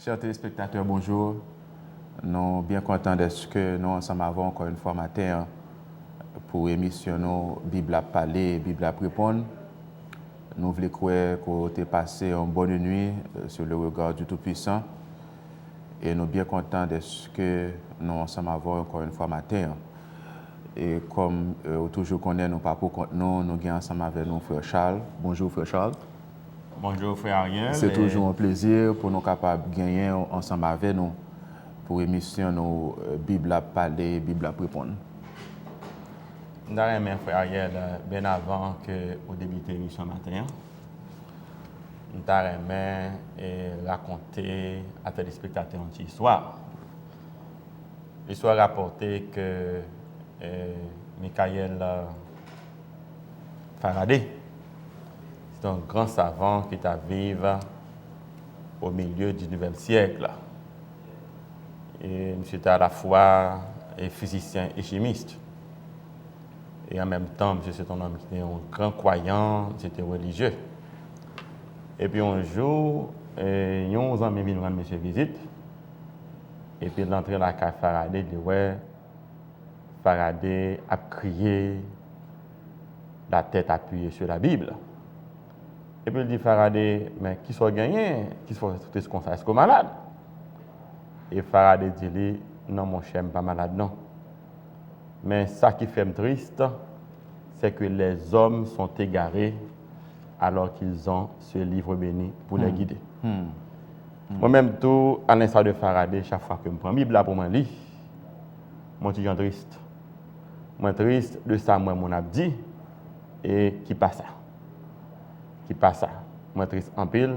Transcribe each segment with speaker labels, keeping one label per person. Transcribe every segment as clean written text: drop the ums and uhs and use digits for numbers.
Speaker 1: Chers téléspectateurs, bonjour. Nous sommes bien contents d'être que nous ensemble avons encore une fois matin pour émission Bible à parler, Bible à répondre. Nous voulons croire que tu as passé une bonne nuit sur le regard du Tout-Puissant. Et nous sommes bien contents d'être que nous ensemble avons encore une fois matin. Et comme toujours connaît nous pas pour nous sommes ensemble avec nous frère Charles. Bonjour frère Charles.
Speaker 2: Bonjour frère Ariel.
Speaker 1: C'est toujours un plaisir pour nous capables de gagner ensemble avec nous pour l'émission nos Bible à parler, Bible à répondre.
Speaker 2: Nous avons frère Ariel bien avant que au début de l'émission matin. Nous avons raconter à téléspectateurs une histoire. L'histoire rapportait que Michael Faraday, c'est un grand savant qui est vécu au milieu du 9e siècle. Et il était à la fois physicien et chimiste. Et en même temps, c'est un homme qui était un grand croyant, c'était religieux. Et puis un jour, il amis viennent rendre monsieur visite. Et puis l'entrée dans la cave Faraday, il dit ouais, Faraday a crié, la tête appuyée sur la Bible. Et puis il dit Faraday, mais qui soit gagné, qui soit tout ce qu'on fait, est-ce qu'on est malade? Et Faraday dit non mon cher, je ne suis pas malade non. Mais ça qui fait me triste, c'est que les hommes sont égarés alors qu'ils ont ce livre béni pour les guider. Moi-même, tout, à l'instar de Faraday, chaque fois que je prends la Bible pour me lire, je suis triste. Je suis triste de ça, moi, mon abdi, et qui passe ça. Je suis triste en pile,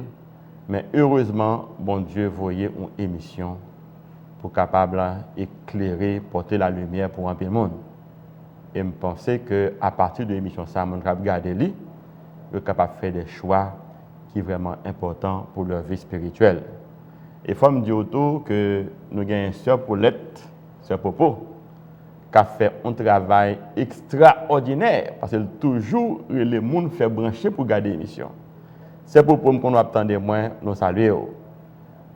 Speaker 2: mais heureusement, bon Dieu voyait une émission pour capable d'éclairer, porter la lumière pour un peu le monde. Et je pensais qu'à partir de l'émission, ça, je vais regarder lui, je suis capable de faire des choix qui sont vraiment importants pour leur vie spirituelle. Et il faut me dire autour que nous avons une sœur Paulette, sœur Popo, qui a fait un travail extraordinaire parce que toujours les gens fait brancher pour garder l'émission. C'est pour nous qu'on attendait moins, nous saluons.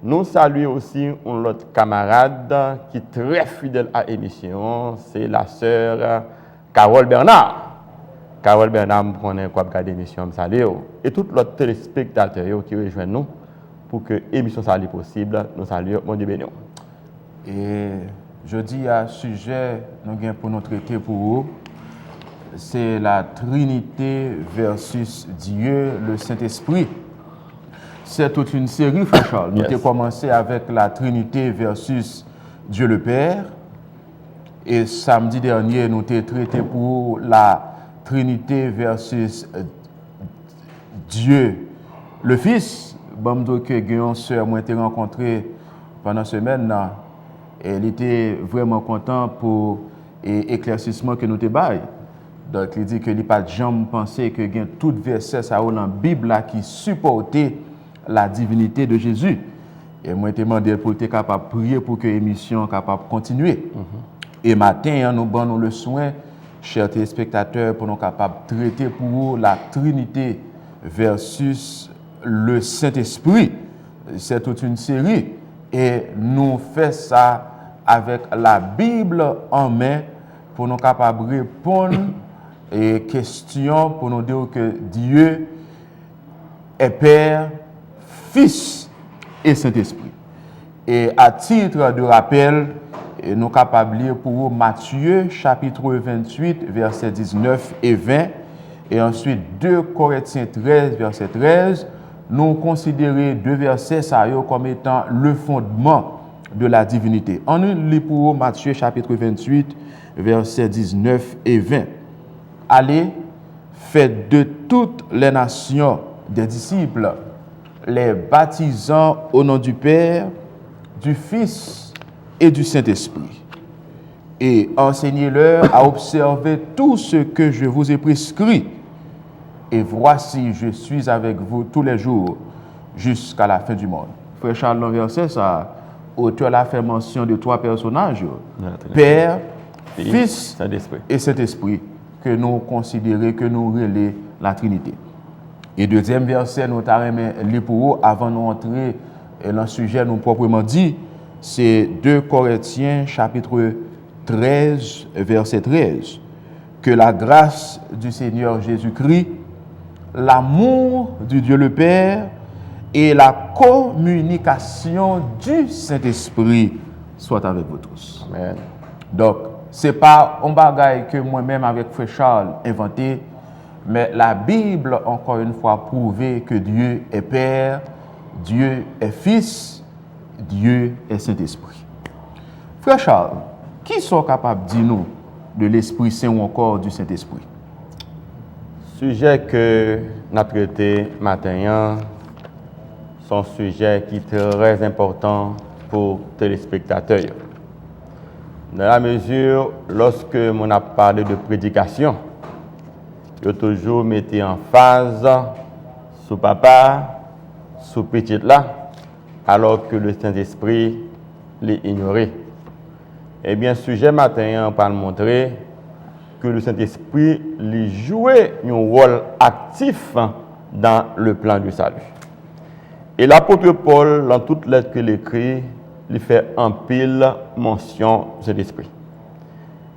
Speaker 2: Nous saluons aussi un autre camarade qui est très fidèle à l'émission, c'est la sœur Carole Bernard. Carole Bernard, nous connaissons quoi regarder l'émission, nous saluons. Et tous les téléspectateurs qui rejoignent nous pour que l'émission soit possible, nous saluons, mon Dieu béni.
Speaker 1: Et je dis à sujet, nous avons pour nous traiter pour vous, c'est la Trinité versus Dieu, le Saint-Esprit. C'est toute une série, frère Charles. Nous avons commencé avec la Trinité versus Dieu le Père. Et samedi dernier, nous avons traité pour la Trinité versus Dieu le Fils. Bon, que Guillaume, sœur, moi, j'ai rencontré pendant cette semaine. Et il était vraiment content pour l'éclaircissement que nous avons. Donc, il dit que il n'a pas jamais pensé que tout verset dans la Bible qui supportait la divinité de Jésus. Et moi, je demandé pour être capable de prier pour que l'émission soit capable de continuer. Et matin, nous avons le soin, chers téléspectateurs, pour nous capables de traiter pour vous la Trinité versus le Saint-Esprit. C'est toute une série. Et nous faisons ça avec la Bible en main pour nous capables de répondre aux questions, pour nous dire que Dieu est Père, Fils et Saint-Esprit. Et à titre de rappel, nous sommes capables de lire pour vous Matthieu chapitre 28, versets 19 et 20, et ensuite 2 Corinthiens 13, verset 13. Nous considérons deux versets comme étant le fondement de la divinité. On lit pour vous Matthieu chapitre 28, versets 19 et 20. Allez, faites de toutes les nations des disciples, les baptisant au nom du Père, du Fils et du Saint-Esprit. Et enseignez-leur à observer tout ce que je vous ai prescrit. Et voici, je suis avec vous tous les jours jusqu'à la fin du monde. Frère Charles, dans le verset, ça, l'auteur a fait mention de 3 personnages, Père, Fils et Saint-Esprit, que nous considérons, que nous relais la Trinité. Et deuxième verset, nous avons lu pour vous avant de entrer et le sujet nous proprement dit, c'est 2 Corinthiens chapitre 13, verset 13. Que la grâce du Seigneur Jésus-Christ, l'amour du Dieu le Père et la communication du Saint-Esprit soient avec vous tous.
Speaker 2: Amen.
Speaker 1: Donc, ce n'est pas un bagage que moi-même avec Frère Charles inventé, mais la Bible, encore une fois, prouvé que Dieu est Père, Dieu est Fils, Dieu est Saint-Esprit. Frère Charles, qui sont capables de dire nous de l'Esprit Saint ou encore du Saint-Esprit?
Speaker 2: Sujet que nous avons traité matin, c'est un sujet qui est très important pour les téléspectateurs. Dans la mesure, lorsque on a parlé de prédication, je toujours mettais en phase sous papa, sous petite là, alors que le Saint-Esprit l'est ignoré. Eh bien, sujet matin, on parle montrer que le Saint-Esprit lui jouait un rôle actif dans le plan du salut. Et l'apôtre Paul, dans toute lettre qu'il écrit, il fait en pile mention de cet esprit.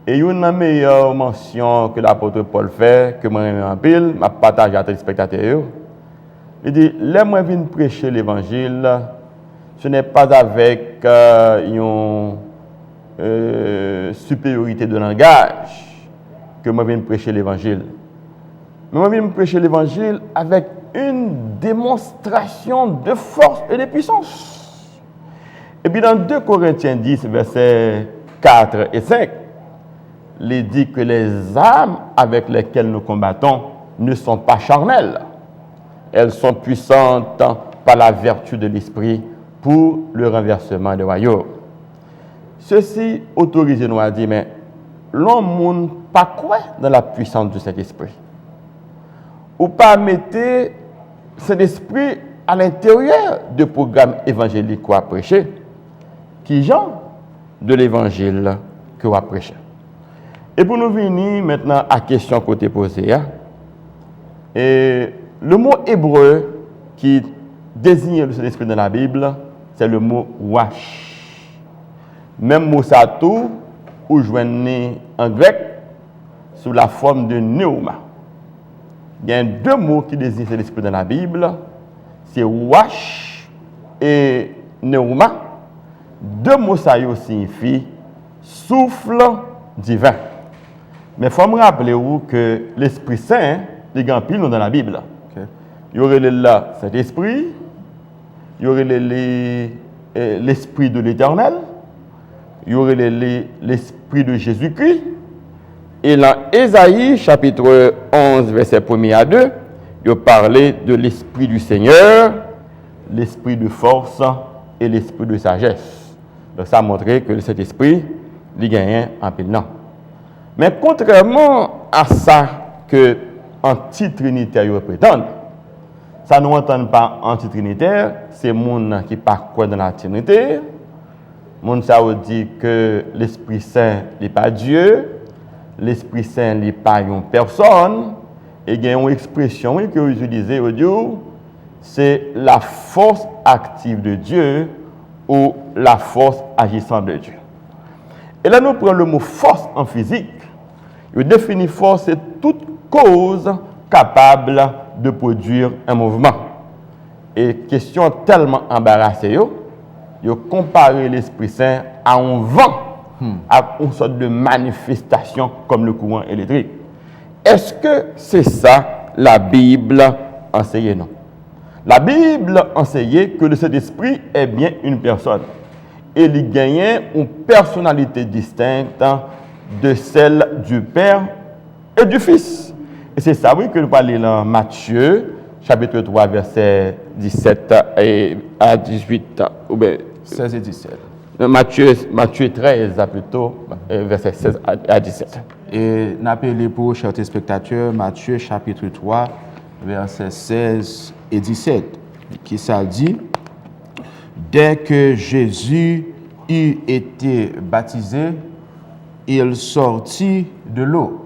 Speaker 2: Et une meilleure mention que l'apôtre Paul fait, que moi en pile, je partage à les spectateurs. Il dit, les moi viens prêcher l'évangile, ce n'est pas avec une supériorité de langage que moi viens prêcher l'évangile. Mais moi viens prêcher l'évangile avec une démonstration de force et de puissance. Et puis dans 2 Corinthiens 10, versets 4 et 5, il dit que les armes avec lesquelles nous combattons ne sont pas charnelles. Elles sont puissantes par la vertu de l'esprit pour le renversement des royaumes. Ceci autorise nous à dire, mais l'homme ne pas quoi dans la puissance de cet esprit. Ou pas mettre cet esprit à l'intérieur du programme évangélique qu'on a prêché, qui genre de l'évangile que on a prêché. Et pour nous venir maintenant à la question côté posée, et le mot hébreu qui désigne le Saint-Esprit dans la Bible, c'est le mot wash. Même mot ça tout, ou joignez en grec, sous la forme de pneuma. Il y a 2 mots qui désignent l'esprit dans la Bible, c'est wash et pneuma. 2 mots ça signifient souffle divin. Mais il faut me rappeler que l'Esprit Saint, il y a un pile dans la Bible. Okay. Il y aurait là cet esprit, il y aurait l'esprit de l'Éternel, il y aurait l'esprit de Jésus-Christ. Et dans Ésaïe, chapitre 11, verset 1 à 2, il parlait de l'esprit du Seigneur, l'esprit de force et l'esprit de sagesse. Donc ça a montré que cet esprit, il gagnait un peu de nom. Mais contrairement à ça que anti-trinitaire prétendent, ça ne nous entend pas anti-trinitaire, c'est les gens qui ne pas quoi dans la Trinité. Les gens qui dit que l'Esprit Saint n'est pas Dieu, l'Esprit Saint n'est pas une personne, et il y a une expression que vous utilisez aujourd'hui, c'est la force active de Dieu ou la force agissante de Dieu. Et là, nous prenons le mot force en physique. Il définit force, c'est toute cause capable de produire un mouvement. Et question tellement embarrassée, il comparer l'Esprit Saint à un vent, à une sorte de manifestation comme le courant électrique. Est-ce que c'est ça la Bible enseigne? Non. La Bible enseigne que le Saint-Esprit est bien une personne. Et il gagne une personnalité distincte de celle du Père et du Fils. Et c'est ça, oui, que nous parlons dans Matthieu, chapitre 3, verset 17 à 18. Ou bien,
Speaker 1: 16 et 17.
Speaker 2: Matthieu 13, plutôt, verset 16 à 17.
Speaker 1: Et n'appelez pour, chers téléspectateurs, Matthieu, chapitre 3, verset 16 et 17, qui ça dit: dès que Jésus eut été baptisé, il sortit de l'eau.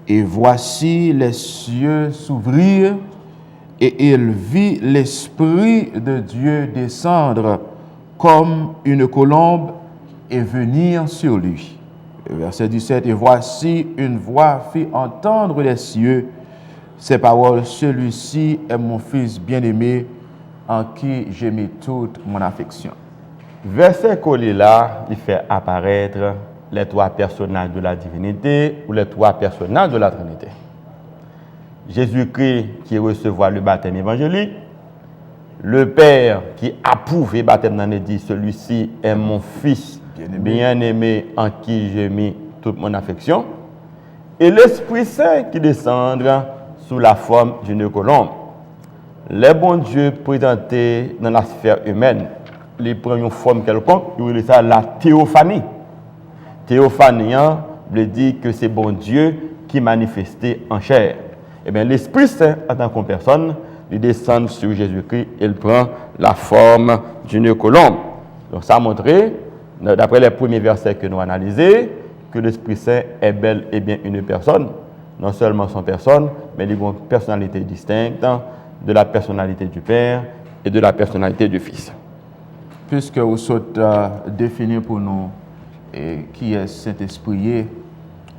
Speaker 1: Et voici les cieux s'ouvrirent, et il vit l'Esprit de Dieu descendre comme une colombe et venir sur lui. Verset 17, et voici une voix fit entendre les cieux ces paroles, celui-ci est mon fils bien-aimé en qui j'ai mis toute mon affection.
Speaker 2: Verset collé là, il fait apparaître les trois personnages de la divinité ou les trois personnages de la Trinité. Jésus-Christ qui recevra le baptême évangélique, le Père qui approuve le baptême dans dit celui-ci est mon fils bien-aimé en qui j'ai mis toute mon affection, et l'Esprit Saint qui descend sous la forme d'une colombe. Les bons dieux présentés dans la sphère humaine, ils prennent une forme quelconque, ils appellent ça la théophanie. Théophanie veut dire que c'est bon Dieu qui manifesté en chair. Eh bien, l'Esprit Saint, en tant que personne, il descend sur Jésus-Christ, il prend la forme d'une colombe. Donc, ça a montré, d'après les premiers versets que nous avons analysés, que l'Esprit Saint est bel et bien une personne, non seulement son personne, mais il a une personnalité distincte de la personnalité du Père et de la personnalité du Fils.
Speaker 1: Puisque vous souhaitez définir pour nous qui est Saint-Esprit,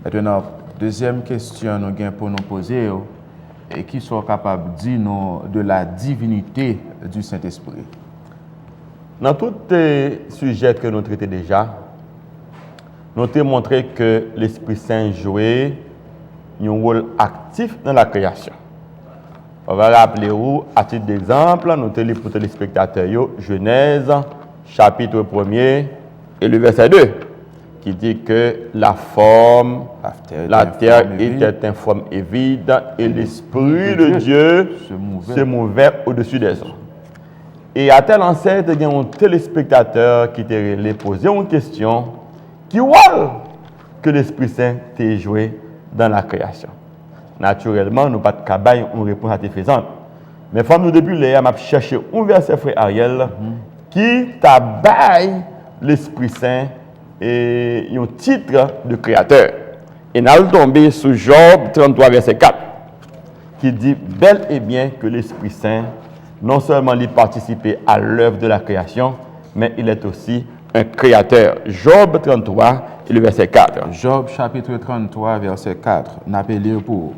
Speaker 1: maintenant, deuxième question nous avons pour nous poser, et qui soit capable de dire nous de la divinité du Saint-Esprit.
Speaker 2: Dans tous les sujets que nous traitons déjà, nous avons montré que l'Esprit Saint jouait un rôle actif dans la création. On va rappeler à titre d'exemple, nous avons pour les spectateurs Genèse, chapitre 1er et le verset 2, qui dit que la terre était informe et vide, et l'Esprit de Dieu se mouvait au-dessus des eaux. Et à tel ancêtre, il y a un téléspectateur qui t'a posé une question qui voit que l'Esprit Saint t'a joué dans la création. Naturellement, nous n'avons pas de une réponse satisfaisante. Mais il faut nous depuis là, je chercher un verset, frère Ariel, qui t'a baillé l'Esprit Saint et un titre de créateur. Et nous allons tomber sur Job 33, verset 4, qui dit bel et bien que l'Esprit Saint, non seulement il participe à l'œuvre de la création, mais il est aussi un créateur. Job 33 et le verset 4.
Speaker 1: Job chapitre 33, verset 4. N'appelez pour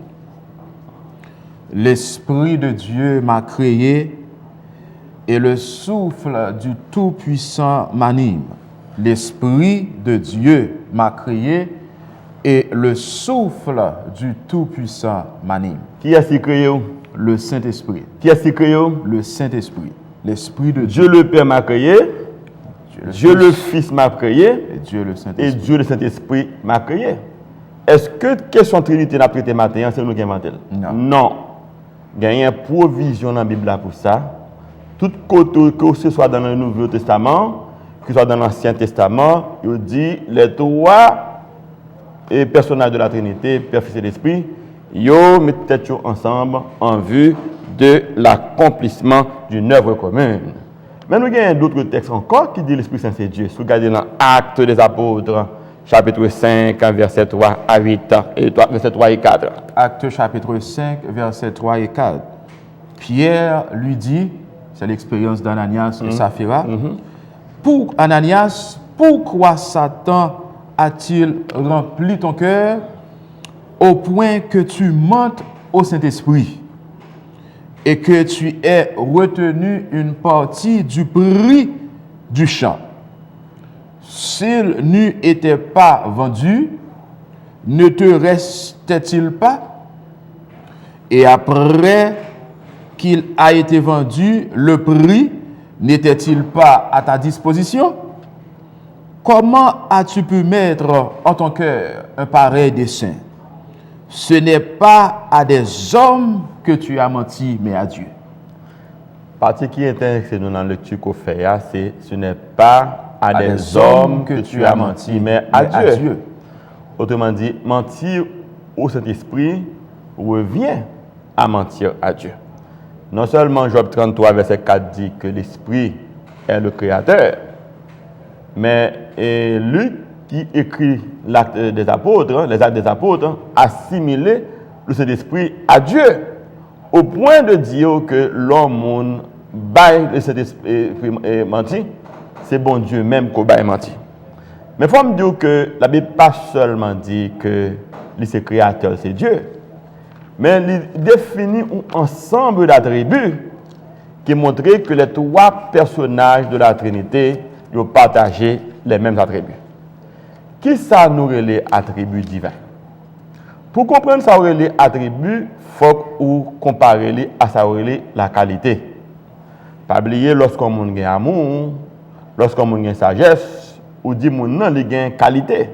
Speaker 1: l'Esprit de Dieu m'a créé et le souffle du Tout-Puissant m'anime. L'Esprit de Dieu m'a créé et le souffle du Tout-Puissant m'anime.
Speaker 2: Qui est-ce créé?
Speaker 1: Le Saint-Esprit.
Speaker 2: Qui est-ce créé?
Speaker 1: Le Saint-Esprit. L'Esprit de
Speaker 2: Dieu le Père m'a créé, Dieu le Fils m'a créé
Speaker 1: et Dieu le Saint-Esprit.
Speaker 2: Et Dieu le Saint-Esprit m'a créé. Est-ce que question Trinité n'a prêté matin, c'est nous qui inventons? Non. Il y a une provision dans la Bible pour ça. Tout côté que ce soit dans le Nouveau Testament, que ce soit dans l'Ancien Testament, il dit les trois personnages de la Trinité, Père, Fils et l'Esprit, ils mettent tête ensemble en vue de l'accomplissement d'une œuvre commune. Mais nous avons d'autres textes encore qui disent l'Esprit Saint c'est Dieu. Si vous regardez dans Actes des Apôtres, chapitre 5, verset 3 à 8, et verset 3 et 4.
Speaker 1: Actes chapitre 5, verset 3 et 4. Pierre lui dit, c'est l'expérience d'Ananias et Saphira, pour Ananias, pourquoi Satan a-t-il rempli ton cœur au point que tu mentes au Saint-Esprit et que tu aies retenu une partie du prix du champ? S'il n'eût été pas vendu, ne te restait-il pas? Et après qu'il a été vendu, le prix n'était-il pas à ta disposition? Comment as-tu pu mettre en ton cœur un pareil dessein? Ce n'est pas à des hommes que tu as menti, mais à Dieu.
Speaker 2: La partie qui est intéressante dans le lecture qu'on fait, c'est ce n'est pas à des hommes que tu as menti, mais à Dieu. Autrement dit, mentir au Saint-Esprit revient à mentir à Dieu. Non seulement Job 33, verset 4 dit que l'Esprit est le Créateur, mais Luc qui écrit l'acte des apôtres, les actes des apôtres, assimilé le Saint-Esprit à Dieu. au point de dire que l'homme baille le Saint-Esprit menti, c'est bon Dieu même qui baille menti. Mais il faut me dire que la Bible pas seulement dit que le créateur c'est Dieu, mais il définit un ensemble d'attributs qui montrent que les trois personnages de la Trinité ont partagé les mêmes attributs. Qui ça nous les attributs divins? Pour comprendre ça les attributs, il faut comparer à ça la qualité. Pas oublier lorsqu'on a amour, lorsqu'on a sagesse, ou dit mon nom il a qualité.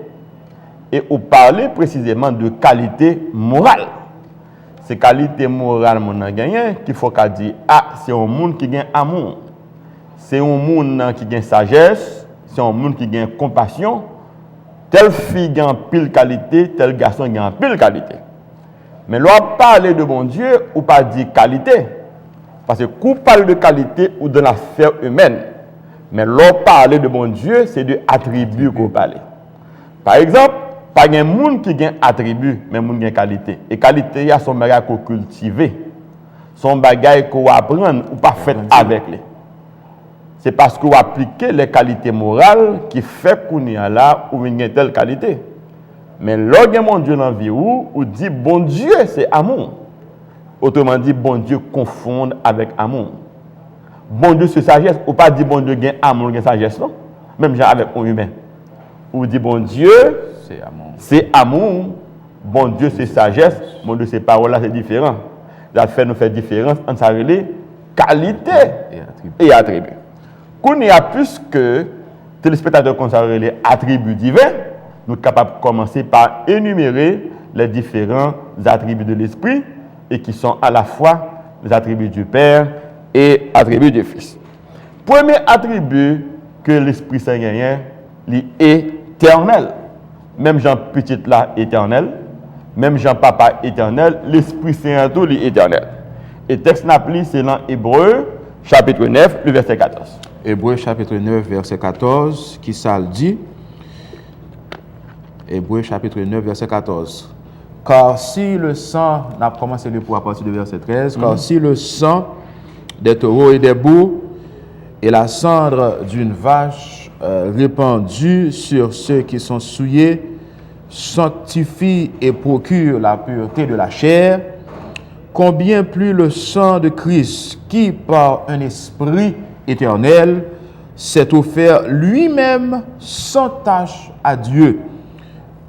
Speaker 2: Et on parle précisément de qualité morale. C'est qualité morale mon a gagné qu'il faut qu'à dire c'est un monde qui gagne amour. C'est un monde qui gagne sagesse, c'est un monde qui gagne compassion. Telle fille gagne pile qualité, tel garçon gagne pile qualité. Mais lorsqu'on parle de bon Dieu, ou pas dire qualité. Parce que quand on parle de qualité ou de l'affaire humaine, mais lorsqu'on parle de bon Dieu, c'est de attributs qu'on parle. Par exemple, pas un monde qui gagne attribut, mais monde qui gagne qualité. Et qualité, il y a son bagage qu'on cultive, son bagage qu'on apprend ou pas fait avec lui. C'est parce qu'on applique les qualités morales qui fait qu'on est là où il y a telle qualité. Mais lorsque mon Dieu dans la vie ou dit bon Dieu c'est amour. Autrement dit bon Dieu confond avec amour. Bon Dieu c'est sagesse ou pas dit bon Dieu gagne amour gagne sagesse non. Même genre avec un humain. Ou dit bon Dieu c'est amour. Bon Dieu c'est sagesse, bon Dieu c'est parole là c'est différent. Ça fait nous faire différence entre sa qualité et attribut. Qu'on y a plus que téléspectateurs consacrés les attributs divins, nous sommes capables de commencer par énumérer les différents attributs de l'Esprit et qui sont à la fois les attributs du Père et les attributs du Fils. Premier attribut que l'Esprit Saint gagne, c'est éternel. Même Jean Petit là, éternel. Même Jean Papa, éternel. L'Esprit Saint tout, est éternel. Et le texte n'applique, c'est dans Hébreux, chapitre 9, le verset 14.
Speaker 1: Hébreux chapitre 9, verset 14, qui ça le dit? Hébreux chapitre 9, verset 14. Car si le sang, on a commencé le pour à partir du verset 13, car si le sang des taureaux et des boucs et la cendre d'une vache répandue sur ceux qui sont souillés sanctifie et procure la pureté de la chair, combien plus le sang de Christ qui, par un esprit éternel, s'est offert lui-même sans tache à Dieu,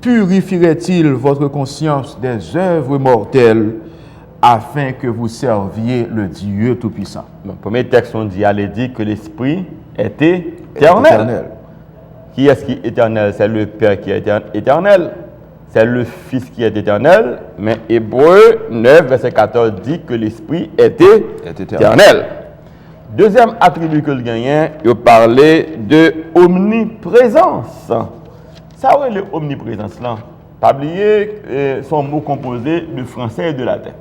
Speaker 1: purifierait-il votre conscience des œuvres mortelles afin que vous serviez le Dieu Tout-Puissant.
Speaker 2: Le premier texte, on dit, elle dit que l'Esprit est éternel. Qui est-ce qui est éternel? C'est le Père qui est éternel. C'est le Fils qui est éternel. Mais Hébreux 9, verset 14 dit que l'Esprit est éternel. Deuxième attribut que le gagnant, il parlait de omniprésence. Ça, oui, l'omniprésence là. Pas oublier son mot composé de français et de latin.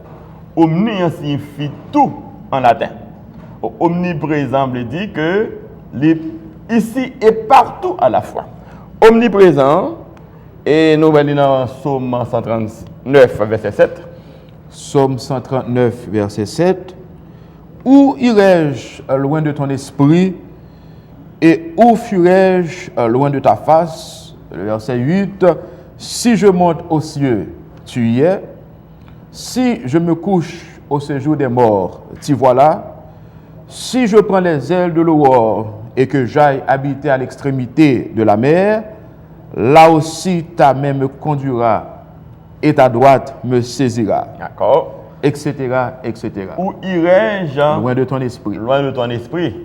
Speaker 2: Omni signifie tout en latin. Omniprésent veut dire que ici et partout à la fois. Omniprésent, et nous allons dans Psaume 139, verset 7.
Speaker 1: Psaume 139, verset 7. Où irai-je loin de ton esprit et où fuirai-je loin de ta face? Le verset 8. Si je monte aux cieux, tu y es. Si je me couche au séjour des morts, t'y voilà. Si je prends les ailes de l'aurore et que j'aille habiter à l'extrémité de la mer, là aussi ta main me conduira et ta droite me saisira.
Speaker 2: D'accord.
Speaker 1: Etc., etc.
Speaker 2: Où irai-je
Speaker 1: loin de ton esprit?
Speaker 2: Loin de ton esprit.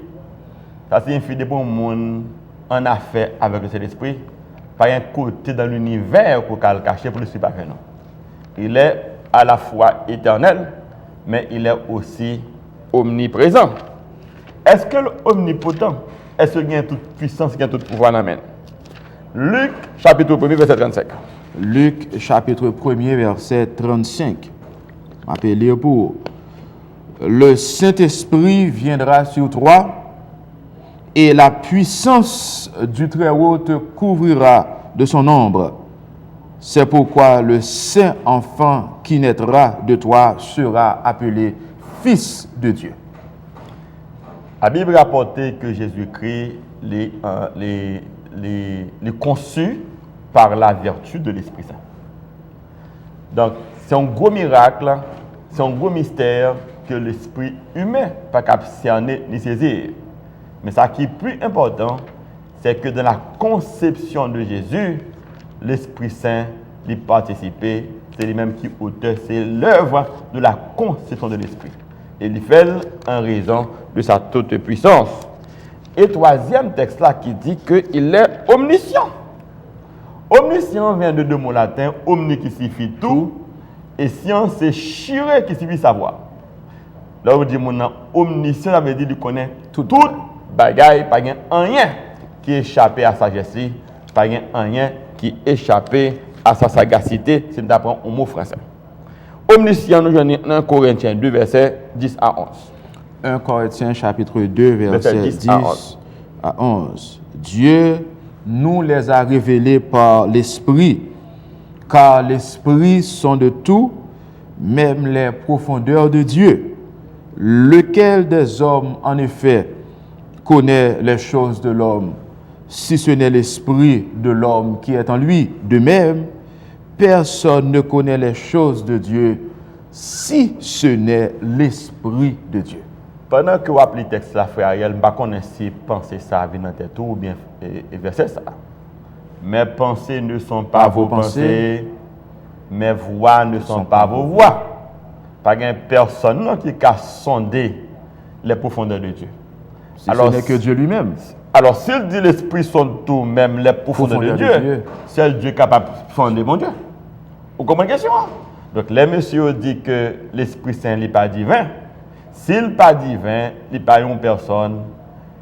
Speaker 2: Ça signifie que pour le monde en affaire avec le Saint-Esprit, pas un côté dans l'univers pour le cacher pour le suivre. Il est à la fois éternel, mais il est aussi omniprésent. Est-ce que l'omnipotent, est-ce qu'il y a toute puissance, qu'il y a tout pouvoir dans la main? Luc, chapitre 1, verset 35.
Speaker 1: Luc, chapitre 1, verset 35. Appelé pour le Saint-Esprit viendra sur toi et la puissance du Très-Haut te couvrira de son ombre. C'est pourquoi le Saint enfant qui naîtra de toi sera appelé Fils de Dieu.
Speaker 2: La Bible rapporte que Jésus-Christ les conçu par la vertu de l'Esprit Saint. Donc, c'est un gros miracle, c'est un gros mystère que l'esprit humain pas capable de cerner ni saisir. Mais ce qui est plus important, c'est que dans la conception de Jésus, l'Esprit Saint y participé, c'est lui-même qui est auteur, c'est l'œuvre de la conception de l'Esprit. Et il fait en raison de sa toute puissance. Et troisième texte là qui dit qu'il est omniscient. Omniscient vient de deux mots latins, omni qui signifie tout, et science c'est chiré qui signifie savoir. Là où dit mon nom omniscient, ça veut dire qu'il connaît tout bagaille, pas rien qui échappé à sa sagesse, pas rien qui échappé à sa sagacité, c'est d'apprendre un mot français. Omniscient, nous avons dans Corinthiens 2, versets 10 à 11.
Speaker 1: 1 Corinthiens chapitre 2, versets 10 à 11. Dieu nous les a révélés par l'Esprit, car l'Esprit sont de tout, même les profondeurs de Dieu. Lequel des hommes, en effet, connaît les choses de l'homme, si ce n'est l'Esprit de l'homme qui est en lui? De même, personne ne connaît les choses de Dieu, si ce n'est l'Esprit de Dieu.
Speaker 2: Pendant que vous appelez le texte, frère Ariel, je ne sais pas si penser ça vient dans tête ou bien verser ça. Mes pensées ne sont pas vos pensées, mes voix ne sont pas vos voix. Pas de personne qui a sondé les profondeurs de Dieu.
Speaker 1: Si alors, ce n'est que Dieu lui-même.
Speaker 2: Alors, s'il dit l'Esprit sonde tout, même les profondeurs de Dieu, c'est Dieu capable de sonder mon Dieu. Vous comprenez la question? Donc, les messieurs disent que l'Esprit Saint n'est pas divin. S'il n'est pas divin, il n'est pas une personne,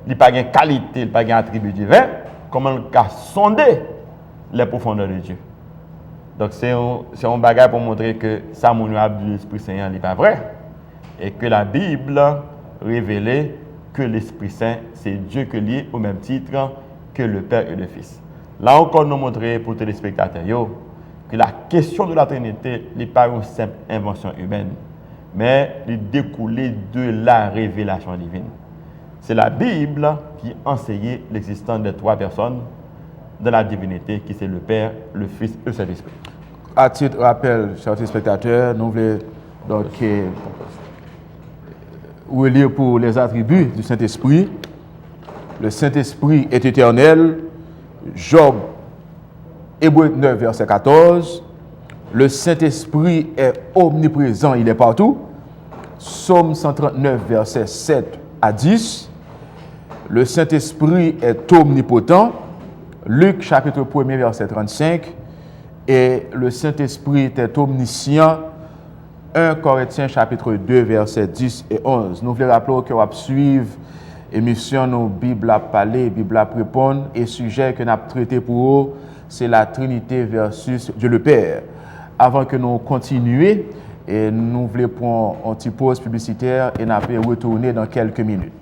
Speaker 2: il n'a pas une qualité, il n'a pas un attribut divin, comment il peut sonder les profondeurs de Dieu? Donc, c'est un bagage pour montrer que ça, mon de l'Esprit Saint n'est pas vrai. Et que la Bible révélait que l'Esprit Saint, c'est Dieu qui est lié au même titre que le Père et le Fils. Là encore, nous montrer pour les téléspectateurs que la question de la Trinité n'est pas une simple invention humaine, mais il découlait de la révélation divine. C'est la Bible qui enseignait l'existence de trois personnes de la divinité, qui c'est le Père, le Fils et le Saint-Esprit.
Speaker 1: À titre rappel, chers spectateurs, nous voulons donc relire pour les attributs du Saint-Esprit. Le Saint-Esprit est éternel. Job, Hébreux 9, verset 14. Le Saint-Esprit est omniprésent, il est partout. Psaume 139, verset 7 à 10. Le Saint-Esprit est omnipotent. Luc, chapitre 1, verset 35. Et le Saint-Esprit est omniscient. 1 Corinthiens, chapitre 2, verset 10 et 11. Nous voulons rappeler que nous allons suivre l'émission nos Bible à parler, Bible à répondre. Et le sujet que nous avons traité pour vous, c'est la Trinité versus Dieu le Père. Avant que nous continuions, et nous voulons prendre une petite pause publicitaire et nous allons retourner dans quelques minutes.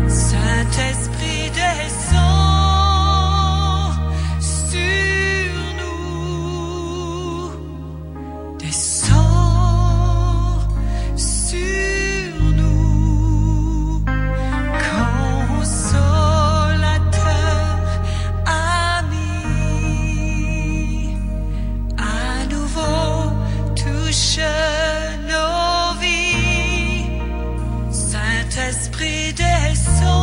Speaker 3: Saint-Esprit, descends.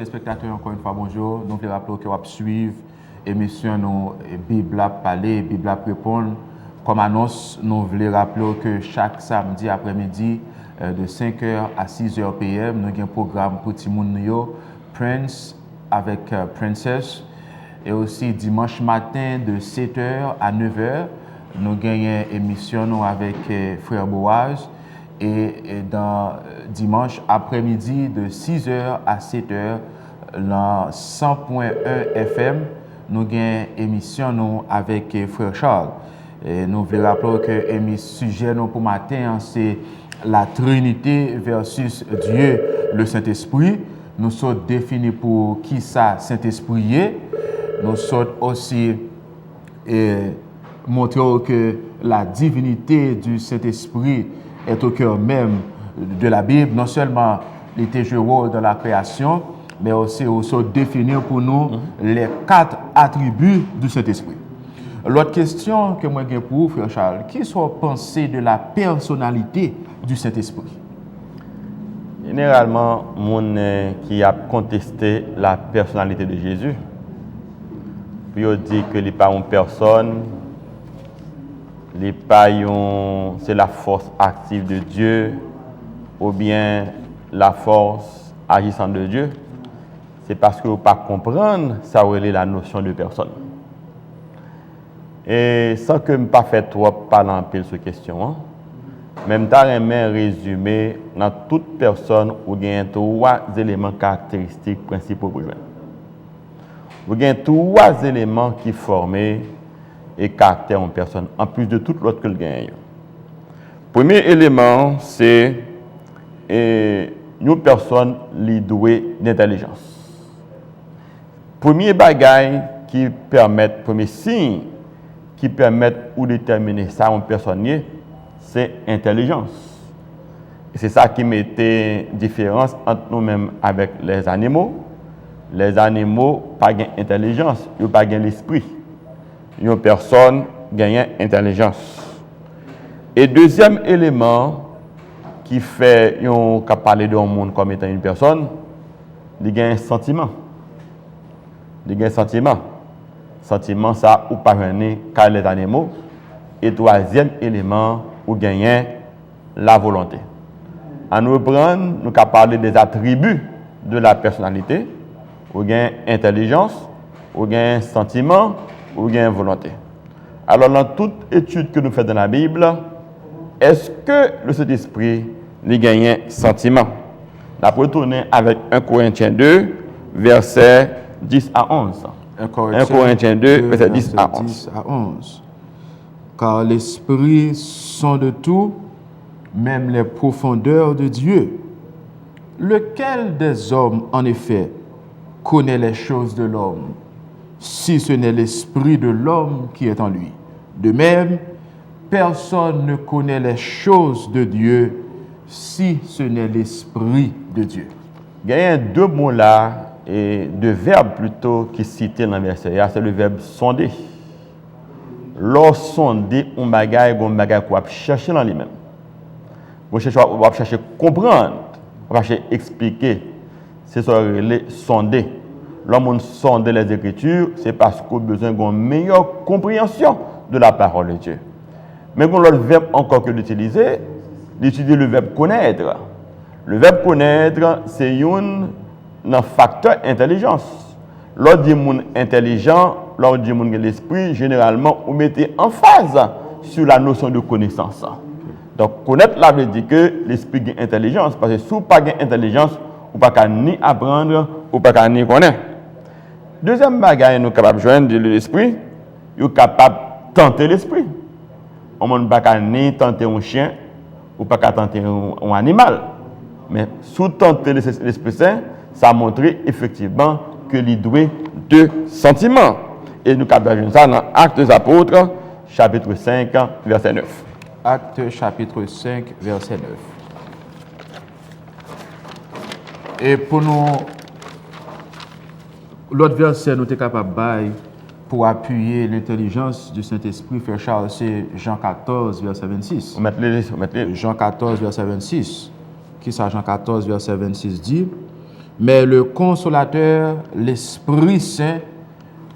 Speaker 1: téléspectateurs, encore une fois, bonjour. Nous voulons rappeler que vous suivre l'émission nous Bible à parler, Bible à répondre. Comme annonce, nous voulons rappeler que chaque samedi après-midi, de 5h à 6h PM, nous avons un programme pour Timoun Prince avec Princess. Et aussi dimanche matin de 7h à 9h, nous avons une émission avec Frère Boaz. Et dans dimanche après-midi de 6h à 7h, dans 100.1 FM, nous avons une émission avec Frère Charles. Et nous voulons rappeler que le sujet pour matin, c'est la Trinité versus Dieu, le Saint-Esprit. Nous sommes définis pour qui ça Saint-Esprit est. Nous sommes aussi montrer que la divinité du Saint-Esprit est au cœur même de la Bible. Non seulement il était joué rôle dans la création, mais aussi définir pour nous les 4 attributs du Saint-Esprit. L'autre question que moi j'ai pour vous, Frère Charles, qui sont pensées de la personnalité du Saint-Esprit?
Speaker 2: Généralement, les gens qui a contesté la personnalité de Jésus, puis ils disent que n'est pas une personne, c'est la force active de Dieu, ou bien la force agissante de Dieu. C'est parce que vous ne pas comprendre ça relève la notion de personne. Et sans que je ne pas fait trop parler en pile sur question, même dans un résumé, dans toute personne, vous avez 3 éléments caractéristiques principaux pour vous. Vous avez 3 éléments qui forment et caractère en personne, en plus de tout l'autre que le gagne. Premier élément, c'est une personne douée d'intelligence. Premier bagage qui permet, premier signe qui permet ou déterminer ça en personne, c'est intelligence. Et c'est ça qui mettait différence entre nous-mêmes avec les animaux. Les animaux n'ont pas d'intelligence, ils n'ont pas l'esprit. Une personne gagne intelligence. Et deuxième élément qui fait qu'on parler d'un monde comme étant une personne, il gagne un sentiment. Il gagne un sentiment. Sentiment, ça, ou pas car les animaux. Et troisième élément, ou gagne la volonté. En nous reprendre, nous allons parler des attributs de la personnalité. Ou gagne intelligence, ou gagne sentiment, ou gagne volonté. Alors, dans toute étude que nous faisons dans la Bible, est-ce que le Saint-Esprit gagne sentiment? On va retourner avec 1 Corinthiens 2, versets 10 à 11.
Speaker 1: 1 Corinthiens 2, versets 10 à 11. Car l'Esprit sont de tout, même les profondeurs de Dieu. Lequel des hommes, en effet, connaît les choses de l'homme, si ce n'est l'esprit de l'homme qui est en lui? De même, personne ne connaît les choses de Dieu, si ce n'est l'esprit de Dieu.
Speaker 2: Il y a 2 mots là, et 2 verbes plutôt qui cités dans le verset. C'est le verbe sonder. Lorsque sonder, on bagaille qu'on va chercher dans lui-même. On va chercher comprendre, on va chercher expliquer. C'est ça le sonder. L'homme sonde les Écritures, c'est parce qu'on a besoin d'une meilleure compréhension de la parole de Dieu. Mais quand l'autre verbe encore que d'utiliser le verbe connaître. Le verbe connaître, c'est un facteur intelligence. Lorsque dit monde intelligent, lorsque dit monde l'esprit, généralement, on mettait en phase sur la notion de connaissance. Donc, connaître là veut dire que l'esprit a intelligence, parce que si vous n'avez pas d'intelligence, vous ne pouvez ni apprendre, ou pas ni connaître. Deuxième bagage, nous sommes capables de joindre l'esprit, nous sommes capables de tenter l'esprit. On ne peut pas ni tenter un chien, ou pas tenter un animal. Mais sous tenter l'Esprit Saint, ça montre effectivement que l'il doué de sentiments. Et nous avons ça dans Actes des Apôtres, chapitre 5, verset 9.
Speaker 1: Actes, chapitre 5, verset 9. Et pour nous, l'autre verset, nous sommes capables de pour appuyer l'intelligence du Saint-Esprit, Frère Charles, c'est Jean 14, verset 26.
Speaker 2: Mettez-les.
Speaker 1: Jean 14, verset 26. Qui ça, Jean 14, verset 26 dit? mais le Consolateur, l'Esprit Saint,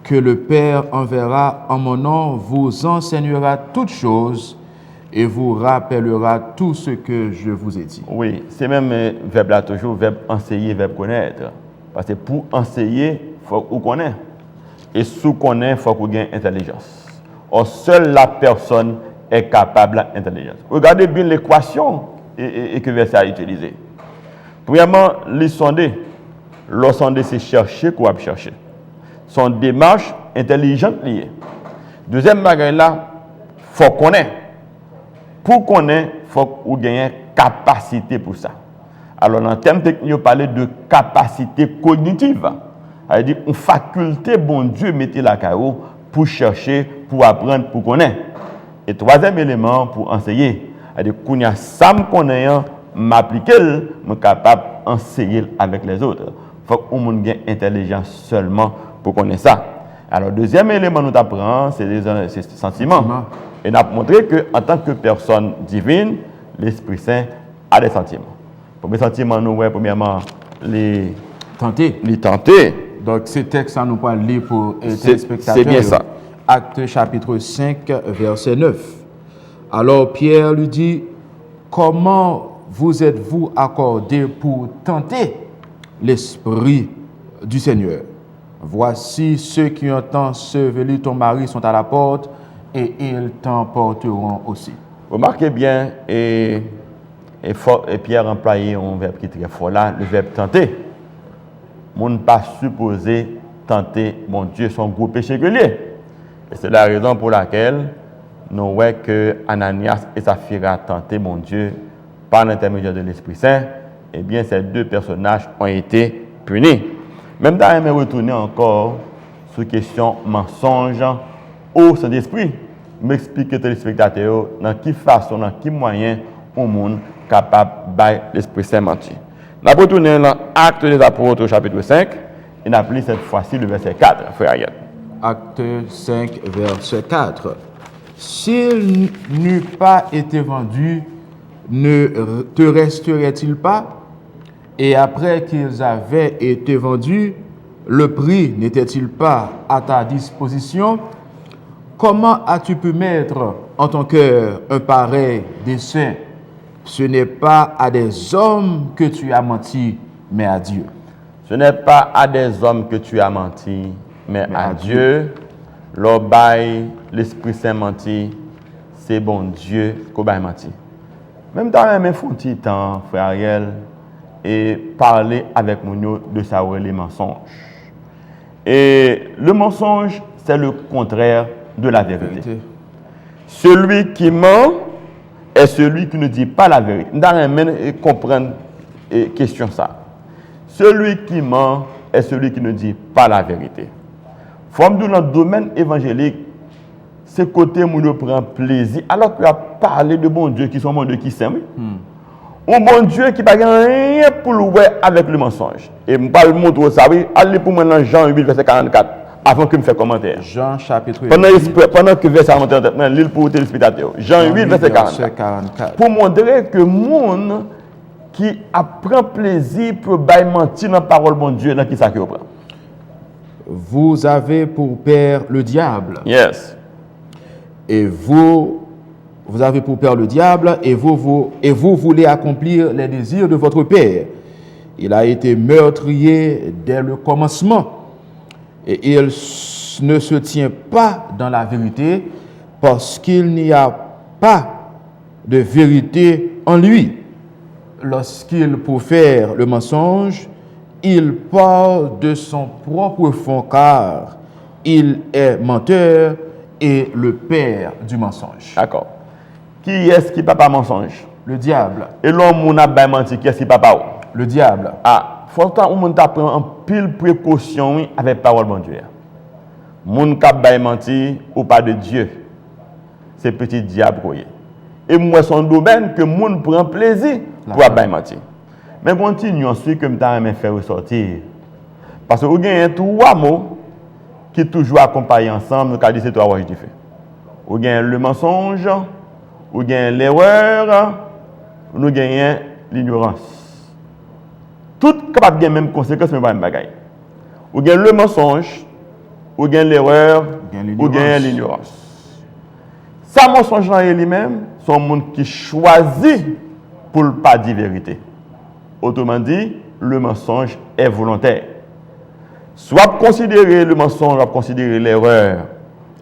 Speaker 1: que le Père enverra en mon nom, vous enseignera toutes choses et vous rappellera tout ce que je vous ai dit.
Speaker 2: Oui, c'est même verbe là toujours, verbe enseigner, verbe connaître. Parce que pour enseigner, il faut qu'on connaisse. Et sous connaître, il faut qu'on ait intelligence. Or, seule la personne est capable d'intelligence. Regardez bien l'équation et que verset a utilisé. Premièrement, les sonder. Le sonder, c'est chercher quoi chercher. Son démarche intelligente liée. Deuxième bagage là, il faut connaître. Pour connaître, il faut qu'on ait une capacité pour ça. Alors, en termes techniques, on parle de capacité cognitive. C'est-à-dire une faculté, bon Dieu, mettez la carreau pour chercher, pour apprendre, pour connaître. Et troisième élément, pour enseigner. C'est-à-dire qu'on y a ça qu'on a m'appliquer, je suis capable d'enseigner avec les autres. Il faut qu'on ait une intelligence seulement pour connaître ça. Alors, deuxième élément nous apprend, c'est les sentiments. Et nous avons montré qu'en tant que personne divine, l'Esprit Saint a des sentiments. Premier sentiment, nous voyons premièrement les
Speaker 1: Tenter. Donc, ce texte, ça nous parle lire pour les téléspectateurs.
Speaker 2: C'est bien ça.
Speaker 1: Acte chapitre 5, verset 9. Alors Pierre lui dit, comment vous êtes-vous accordé pour tenter l'Esprit du Seigneur? Voici ceux qui ont enseveli ton mari sont à la porte et ils t'emporteront aussi.
Speaker 2: Remarquez bien, et Pierre a employé un verbe qui est très fort là, le verbe tenter. On ne pas supposé tenter mon Dieu son gros péché régulier. Et c'est la raison pour laquelle nous voyons que Ananias et Saphira tenté mon Dieu par l'intermédiaire de l'Esprit Saint. Eh bien, ces deux personnages ont été punis. Même dans on retourner encore sur la question mensonge au Saint-Esprit. M'expliquer aux téléspectateurs dans quelle façon, dans quel moyen au monde capable de l'Esprit Saint mentir. Nous allons retourner dans l'Acte des Apôtres, chapitre 5, et nous appelons cette fois-ci le verset 4, frère Ariel.
Speaker 1: Acte 5, verset 4. S'il n'eût pas été vendu, ne te resterait-il pas? Et après qu'ils avaient été vendus, le prix n'était-il pas à ta disposition? Comment as-tu pu mettre en ton cœur un pareil dessein? Ce n'est pas à des hommes que tu as menti, mais à Dieu.
Speaker 2: Ce n'est pas à des hommes que tu as menti, mais à Dieu. L'obéi, l'Esprit Saint menti, c'est bon Dieu qu'on a menti. Même dans un même petit temps, frère Ariel, et parler avec mon de savoir les mensonges. Et le mensonge, c'est le contraire de la vérité. Celui qui ment est celui qui ne dit pas la vérité. Nous devons comprendre la question ça. Celui qui ment est celui qui ne dit pas la vérité. Forme dans le domaine évangélique, c'est côté où nous prend plaisir, alors qu'il a parlé de bon Dieu qui sont bon Dieu qui s'aime. Un bon Dieu qui n'a rien pour le voir avec le mensonge. Et je vais vous montrer ça. Allez pour moi dans Jean 8, verset 44, avant que je me fasse commentaire.
Speaker 1: Jean chapitre 8.
Speaker 2: Pendant que verset 44, l'île pour les téléspectateurs. Jean 8, verset 44. Pour montrer que le monde qui apprend plaisir peut mentir dans la parole de bon Dieu, dans qui ça qu'il prend.
Speaker 1: Vous avez pour père le diable.
Speaker 2: Yes.
Speaker 1: Et vous avez pour père le diable, et vous voulez accomplir les désirs de votre père. Il a été meurtrier dès le commencement, et il ne se tient pas dans la vérité, parce qu'il n'y a pas de vérité en lui. Lorsqu'il profère le mensonge, il parle de son propre fond, car il est menteur et le père du mensonge.
Speaker 2: D'accord. Qui est-ce qui papa mensonge?
Speaker 1: Le diable.
Speaker 2: Et l'homme qui a menti, qui est-ce qui papa?
Speaker 1: Le diable.
Speaker 2: Ah, il faut que l'homme prenne un pile précaution avec la parole de Dieu. Moun qui a menti ou pas de Dieu, c'est petit diable. Et moi, son domaine que moun prend plaisir pour avoir menti. Mais continue ensuite que je vais faire ressortir. Parce que vous avez trois mots qui toujours accompagnent ensemble, nous avons dit c'est trois mots différents. Vous avez le mensonge, vous avez l'erreur, nous avons l'ignorance.
Speaker 3: Tout capable de même conséquence, mais pas même bagaille. Ou bien le mensonge, ou bien l'erreur, ou bien l'ignorance. Ça, mensonge là lui-même, c'est un monde qui choisit pour ne pas dire vérité. Autrement dit, le mensonge est volontaire. Soit considérer le mensonge, soit considérer l'erreur,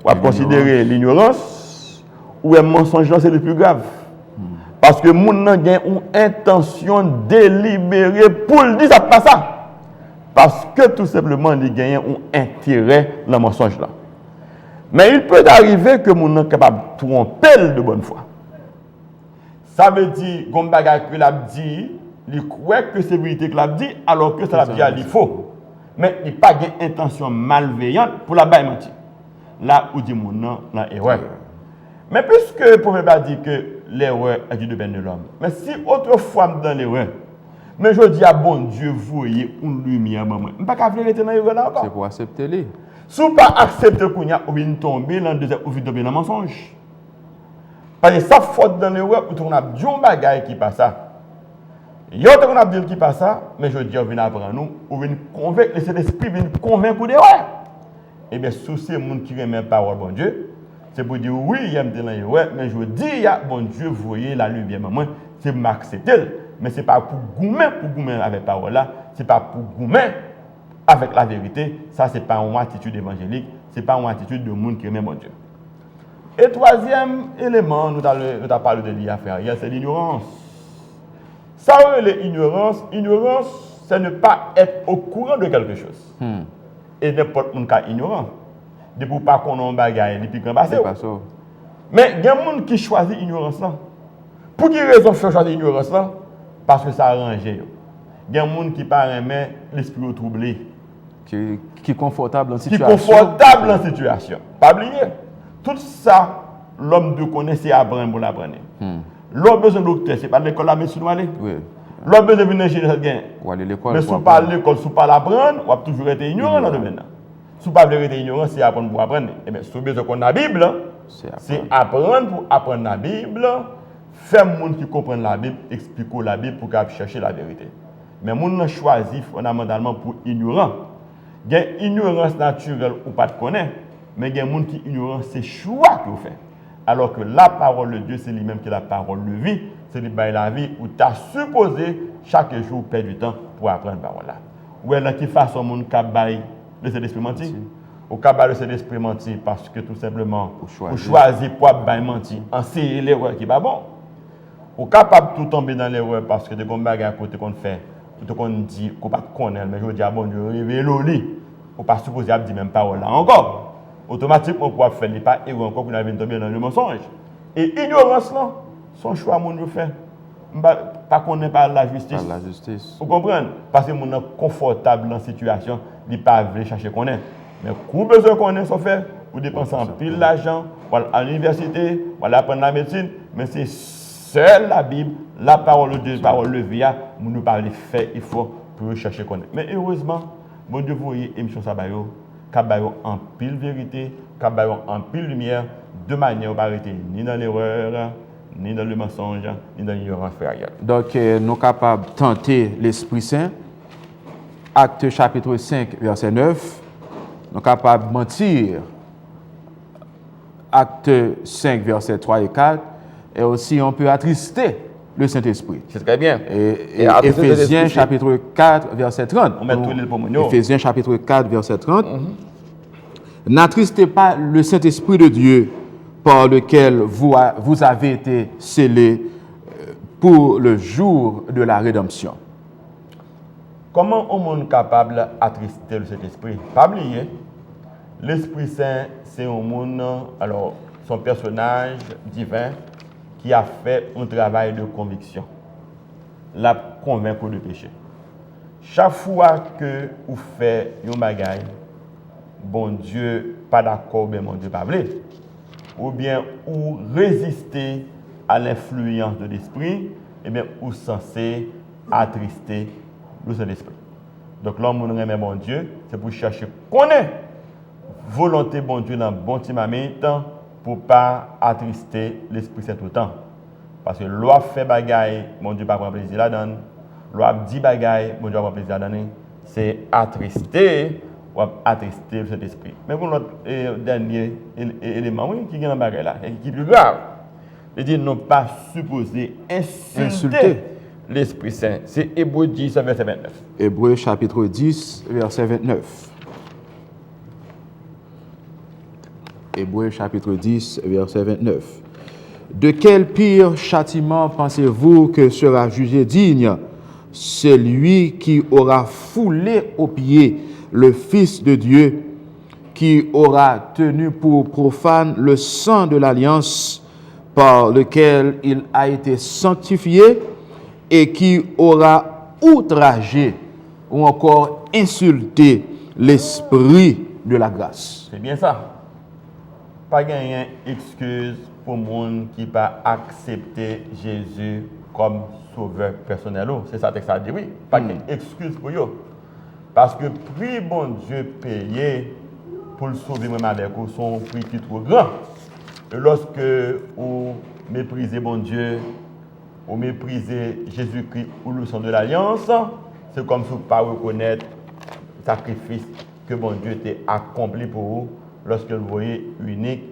Speaker 3: soit considérer l'ignorance, ou un mensonge là, c'est le plus grave. Parce que les gens ont une intention délibérée pour le dire, ça pas ça. Parce que tout simplement, ils gagnent un intérêt dans le mensonge là. Mais il peut arriver que les gens sont capables de tromper de bonne foi. Ça veut dire que l'a dit, il croit que c'est vérité que l'a dit, alors que ça l'a dit, il faut. Mais il n'a pas d'intention malveillante pour la baille mentir. Là où dit mon nom, là erreur. Mais puisque le prophète a dit que l'erreur est du domaine de l'homme, mais si autrefois dans l'erreur, mais je dis à bon Dieu, voyez une lumière, maman. Je ne peux pas vérité dans l'erreur là encore.
Speaker 1: C'est pour accepter les.
Speaker 3: Si vous ne pas accepter qu'on y a, vous venez tomber dans le mensonge. Parce que ça faute dans l'erreur, on a dit un bagage qui passe ça. Il y a un dit qui passe ça, mais je dis, on vient apprendre nous, on vient convaincre, et cet esprit vient convaincre d'erreur. Eh bien, si c'est le monde qui remet la parole, bon Dieu, c'est pour dire oui, il y a un l'erreur, mais je dis, bon Dieu, voyez la lumière, moi, c'est pour m'accepter. Mais ce n'est pas pour goumer avec la parole là, ce n'est pas pour goumer avec la vérité. Ça, ce n'est pas une attitude évangélique, ce n'est pas une attitude de monde qui aime mon Dieu. Et troisième élément, nous avons parlé de l'affaire, c'est l'ignorance. Ça, l'ignorance, c'est ne pas être au courant de quelque chose. Et n'importe qui est ignorant. De pour pas qu'on ait un bagage, depuis qu'on passe. Mais il y a des gens qui choisissent l'ignorance là. Pour quelle raison faire choisir l'ignorance là? Parce que ça arrange. Il y a des gens qui parlent l'esprit troublé.
Speaker 1: Qui est confortable en situation.
Speaker 3: Qui est confortable en situation. Pas oublier. Tout ça, l'homme doit connaître, c'est apprendre pour l'apprendre. L'homme besoin de docteur, c'est pas l'école la médecine ou aller.
Speaker 1: Oui.
Speaker 3: L'homme besoin de venir ingénieur gain.
Speaker 1: Ou aller l'école.
Speaker 3: Mais si vous pas l'école, si vous pas l'apprendre, on va toujours être ignorant dans le domaine. Si vous pas être ignorant, c'est apprendre pour apprendre. Et bien, si vous besoin de la Bible, c'est apprendre pour apprendre la Bible. Faire les gens qui comprennent la Bible, expliquer la Bible pour qu'ils cherchent la vérité. Mais les gens choisissent fondamentalement pour ignorant. Il y a une ignorance naturelle ou pas de connaître, mais il y a des gens qui ignorent ces choix que vous faites. Alors que la parole de Dieu, c'est lui-même qui est la parole de vie, c'est lui la vie où tu as supposé chaque jour perdre du temps pour apprendre la parole là. Ou est-ce qui fasse un monde qui de cet esprit menti? Ou qui de cet esprit menti parce que tout simplement, vous choisissez pour mentir, enseigner l'erreur qui n'est pas bon. Ou capable de tout tomber dans l'erreur parce que des bagages à côté qu'on fait, qu'on dit qu'on ne connaît pas, mais je dis à bon Dieu, révèle lui. Ou pas supposé dire même parole là encore. Automatiquement, pour faire les pas, et encore qu'on avait tombé dans le mensonge. Et ignorance là, son choix, mon Dieu fait. Pas qu'on n'est pas la justice.
Speaker 1: Pas la justice.
Speaker 3: Vous comprenez? Parce que mon est confortable dans la situation, il ne pas chercher qu'on est. Mais quand besoin qu'on est, ça fait, vous dépensez en pile d'argent, à l'université, voilà apprendre la médecine, mais c'est seule la Bible, la parole de Dieu, la parole de vie, nous nous parler fait, il faut pour chercher qu'on est. Mais heureusement, bon Dieu, vous voyez, émission Sabayo, Kabayo en pile vérité, Kabayo en pile lumière, de manière à arrêter ni dans l'erreur, ni dans le mensonge, ni dans l'ignorance frère.
Speaker 1: Donc, nous sommes capables de tenter l'Esprit Saint. Acte chapitre 5, verset 9. Nous sommes capables de mentir. Acte 5, verset 3 et 4. Et aussi, on peut attrister le Saint-Esprit.
Speaker 3: C'est très bien.
Speaker 1: Et Éphésiens chapitre 4, verset 30.
Speaker 3: On met tous les pommes.
Speaker 1: Éphésiens chapitre 4, verset 30. N'attristez pas le Saint-Esprit de Dieu par lequel vous avez été scellés pour le jour de la rédemption.
Speaker 3: Comment on est capable d'attrister le Saint-Esprit? Pas oublier, l'Esprit Saint, c'est un monde, alors, son personnage divin qui a fait un travail de conviction. La convaincre de péché. Chaque fois que vous faites un bagage, bon Dieu, pas d'accord, mais mon Dieu, pas voulu. Ou bien, ou résister à l'influence de l'esprit, eh bien, ou censé attrister le Saint-Esprit. Donc, l'homme, on remet bon Dieu, c'est pour chercher connaître volonté bon Dieu dans bon timamite pour ne pas attrister l'Esprit Saint tout le temps. Parce que l'on fait bagaille, mon Dieu, pas prendre plaisir là-dedans. L'on dit bagaille, bon Dieu va plaisir à donner, c'est attrister ou attrister le Saint-Esprit. Mais pour l'autre dernier élément oui, qui est dans le bagaille là, et qui est plus grave, il dit non pas supposer insulter l'Esprit Saint. C'est Hébreux 10, verset 29.
Speaker 1: Hébreux chapitre 10, verset 29. Hébreux chapitre 10, verset 29. De quel pire châtiment pensez-vous que sera jugé digne celui qui aura foulé aux pieds le Fils de Dieu, qui aura tenu pour profane le sang de l'alliance par lequel il a été sanctifié et qui aura outragé ou encore insulté l'Esprit de la grâce.
Speaker 3: C'est bien ça. Pas gagner excuse pour le monde qui n'a pas accepté Jésus comme sauveur personnel. C'est ça que ça dit, oui. Pas gagner excuse pour eux. Parce que prix bon Dieu payé pour le sauver même avec vous, son prix qui est trop grand. Et lorsque vous méprisez bon Dieu, vous méprisez Jésus-Christ ou le sang de l'Alliance, c'est comme si vous ne pas reconnaître le sacrifice que bon Dieu a accompli pour vous lorsque vous voyez unique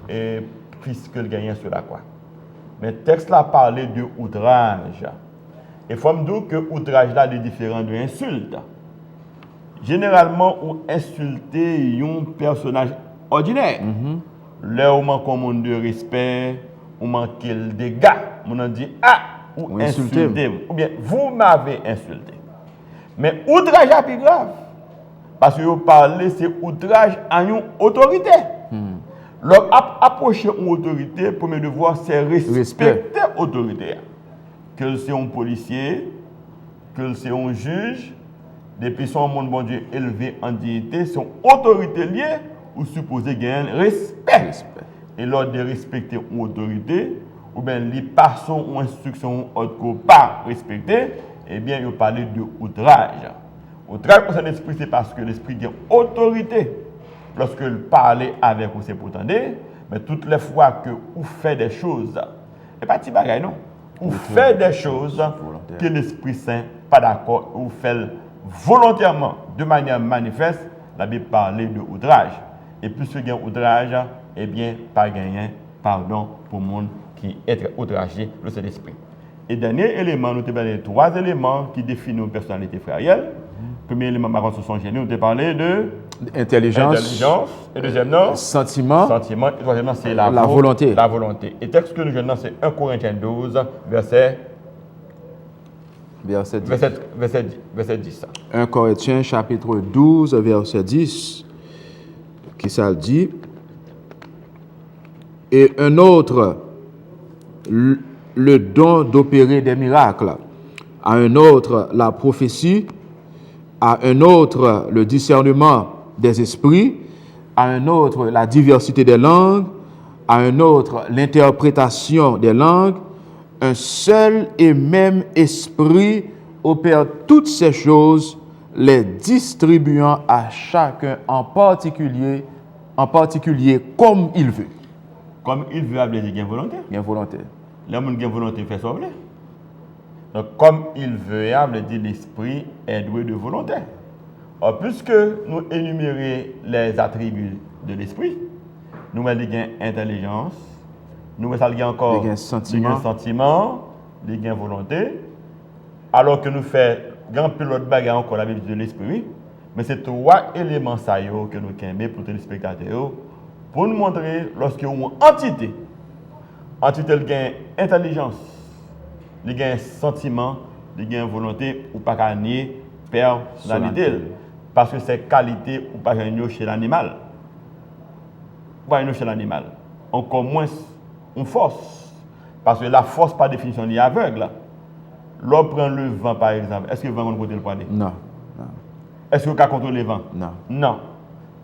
Speaker 3: et puisque le gagnant sur la croix. Mais le texte là parlait de outrage. Et il faut me dire que outrage là est différent de insulte. Généralement, on insulte un personnage ordinaire. Là, on manque un monde de respect, on manque le dégât. On dit ah, ou insulté. Ou bien vous m'avez insulté. Mais outrage est plus grave. Parce que vous parlez, c'est outrage à une autorité. Lorsque approcher une autorité, le premier devoir, c'est respecter l'autorité. Que c'est un policier, que c'est un juge, depuis son monde bon Dieu élevé en dignité, son autorité liée, ou supposé gagner respect. Et lors de respecter une autorité, ou bien les passons ou instructions autres qu'on pas respecter, eh bien, il parle de outrage. Outrage pour son esprit, c'est parce que l'esprit a autorité. Lorsque il parle avec vous, c'est pour entendre, mais toutes les fois que vous faites des choses, et pas petit bagaille, non. Vous faites des choses que l'Esprit Saint pas d'accord, vous faites volontairement, de manière manifeste, la Bible parle de outrage. Et puisque il y a outrage, eh bien, pas gagner pardon pour le monde qui est outragé, le Saint-Esprit. Et dernier élément, nous avons parlé de 3 éléments qui définissent nos personnalités frérielles. Premier élément, par contre, ce sont géniaux, nous avons parlé de
Speaker 1: intelligence.
Speaker 3: Et deuxième, non,
Speaker 1: sentiment.
Speaker 3: Et troisième, c'est la
Speaker 1: volonté.
Speaker 3: La volonté. Et texte que nous venons, c'est 1 Corinthiens 12, verset 10.
Speaker 1: 1 Corinthiens chapitre 12, verset 10, qui ça dit. Et un autre, le don d'opérer des miracles. À un autre, la prophétie. À un autre, le discernement des esprits. À un autre, la diversité des langues. À un autre, l'interprétation des langues. Un seul et même esprit opère toutes ces choses, les distribuant à chacun en particulier comme il veut.
Speaker 3: Comme il veut, il y a volonté.
Speaker 1: Il y a volonté.
Speaker 3: L'homme qui a volonté fait ça. Donc, comme il veut, il dit l'esprit est doué de volonté. Alors, puisque nous énumérons les attributs de l'esprit, nous avons intelligence, nous avons encore
Speaker 1: des
Speaker 3: sentiments, des volonté, alors que nous faisons grand pilote bagarre encore la Bible de l'esprit, mais c'est 3 éléments que nous avons pour les téléspectateurs, pour nous montrer lorsque nous avons une entité qui a intelligence, qui a sentiment, qui a volonté, ou pas nier personnalité. Parce que c'est qualité ou pas chez l'animal. Pas chez l'animal. Encore moins une force. Parce que la force, par définition, est aveugle. L'homme prend le vent, par exemple. Est-ce que le vent va contrôler le poids?
Speaker 1: Non.
Speaker 3: Est-ce que vous contrôler le vent?
Speaker 1: Non.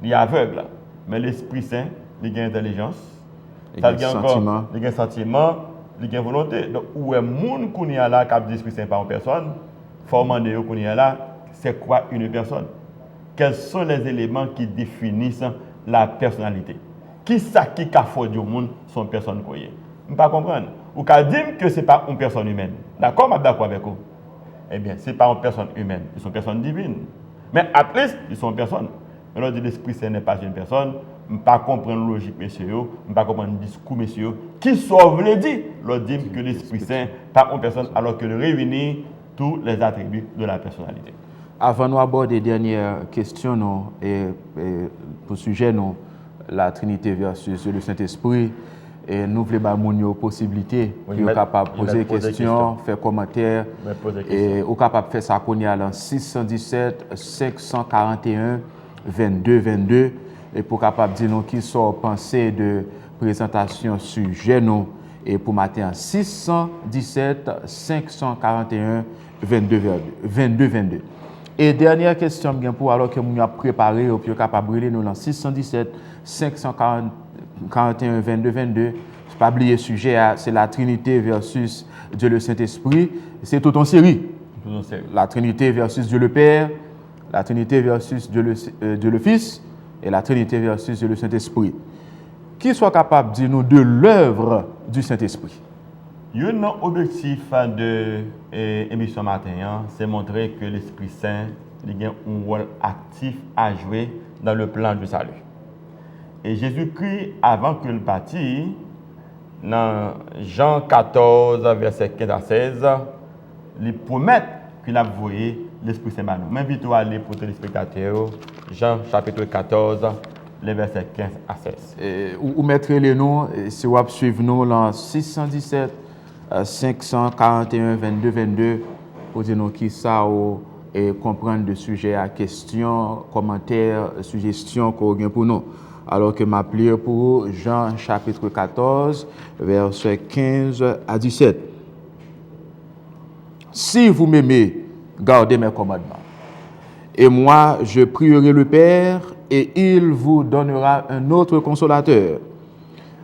Speaker 3: Il est aveugle. Mais l'Esprit Saint, il a intelligence.
Speaker 1: Il a sentiment.
Speaker 3: Il a sentiment, il a volonté. Donc, où est le monde qui est là, qui a l'Esprit Saint par une personne, formant de qui est là, c'est quoi une personne? Quels sont les éléments qui définissent la personnalité? Qui ça qui a fait du monde son personne croyée? Je ne peux pas comprendre. Ou qu'à dire que ce n'est pas une personne humaine. D'accord, je suis d'accord avec vous. eh bien, ce n'est pas une personne humaine, ils sont personnes divines. Mais at least, ils sont personnes. Alors, l'Esprit Saint n'est pas une personne, je ne peux pas comprendre la logique, messieurs, je ne peux pas comprendre le discours, messieurs, qui sauve le dit, leur dit que l'Esprit Saint n'est pas une personne, alors qu'il réunit tous les attributs de la personnalité.
Speaker 1: Avant de aborder les dernières questions, non, et pour sujet, non, la Trinité versus le Saint-Esprit, et nous voulons la possibilité de capable poser des questions, faire commentaires, et au capable faire ça qu'on y a dans 617 541 22 22 et pour capable dire nous qui sont pensées de présentation sujet nous et pour matin 617 541 22 22. Et dernière question bien pour alors que nous avons préparé au plus capable de nous dans 617 541 22 22. C'est pas oublier sujet c'est la Trinité versus Dieu le Saint-Esprit, c'est toute une série. La Trinité versus Dieu le Père, la Trinité versus Dieu le Fils et la Trinité versus Dieu le Saint-Esprit. Qui soit capable de dire nous de l'œuvre du Saint-Esprit?
Speaker 3: Un objectif de l'émission matin, c'est montrer que l'Esprit Saint a un rôle actif à jouer dans le plan du salut. Et Jésus-Christ, avant qu'il bâtisse, dans Jean 14, verset 15 à 16, il promet qu'il a envoyé l'Esprit Saint. Je m'invite à aller pour les téléspectateurs, Jean chapitre 14, les versets 15 à 16.
Speaker 1: Ou mettre les noms, si vous suivez nous dans 617 541 22 22, pour dire nous qui ça et comprendre le sujet à questions, commentaires, suggestions qu'on a pour nous. Alors que ma prière pour Jean chapitre 14, versets 15 à 17. Si vous m'aimez, gardez mes commandements. Et moi, je prierai le Père, et il vous donnera un autre consolateur,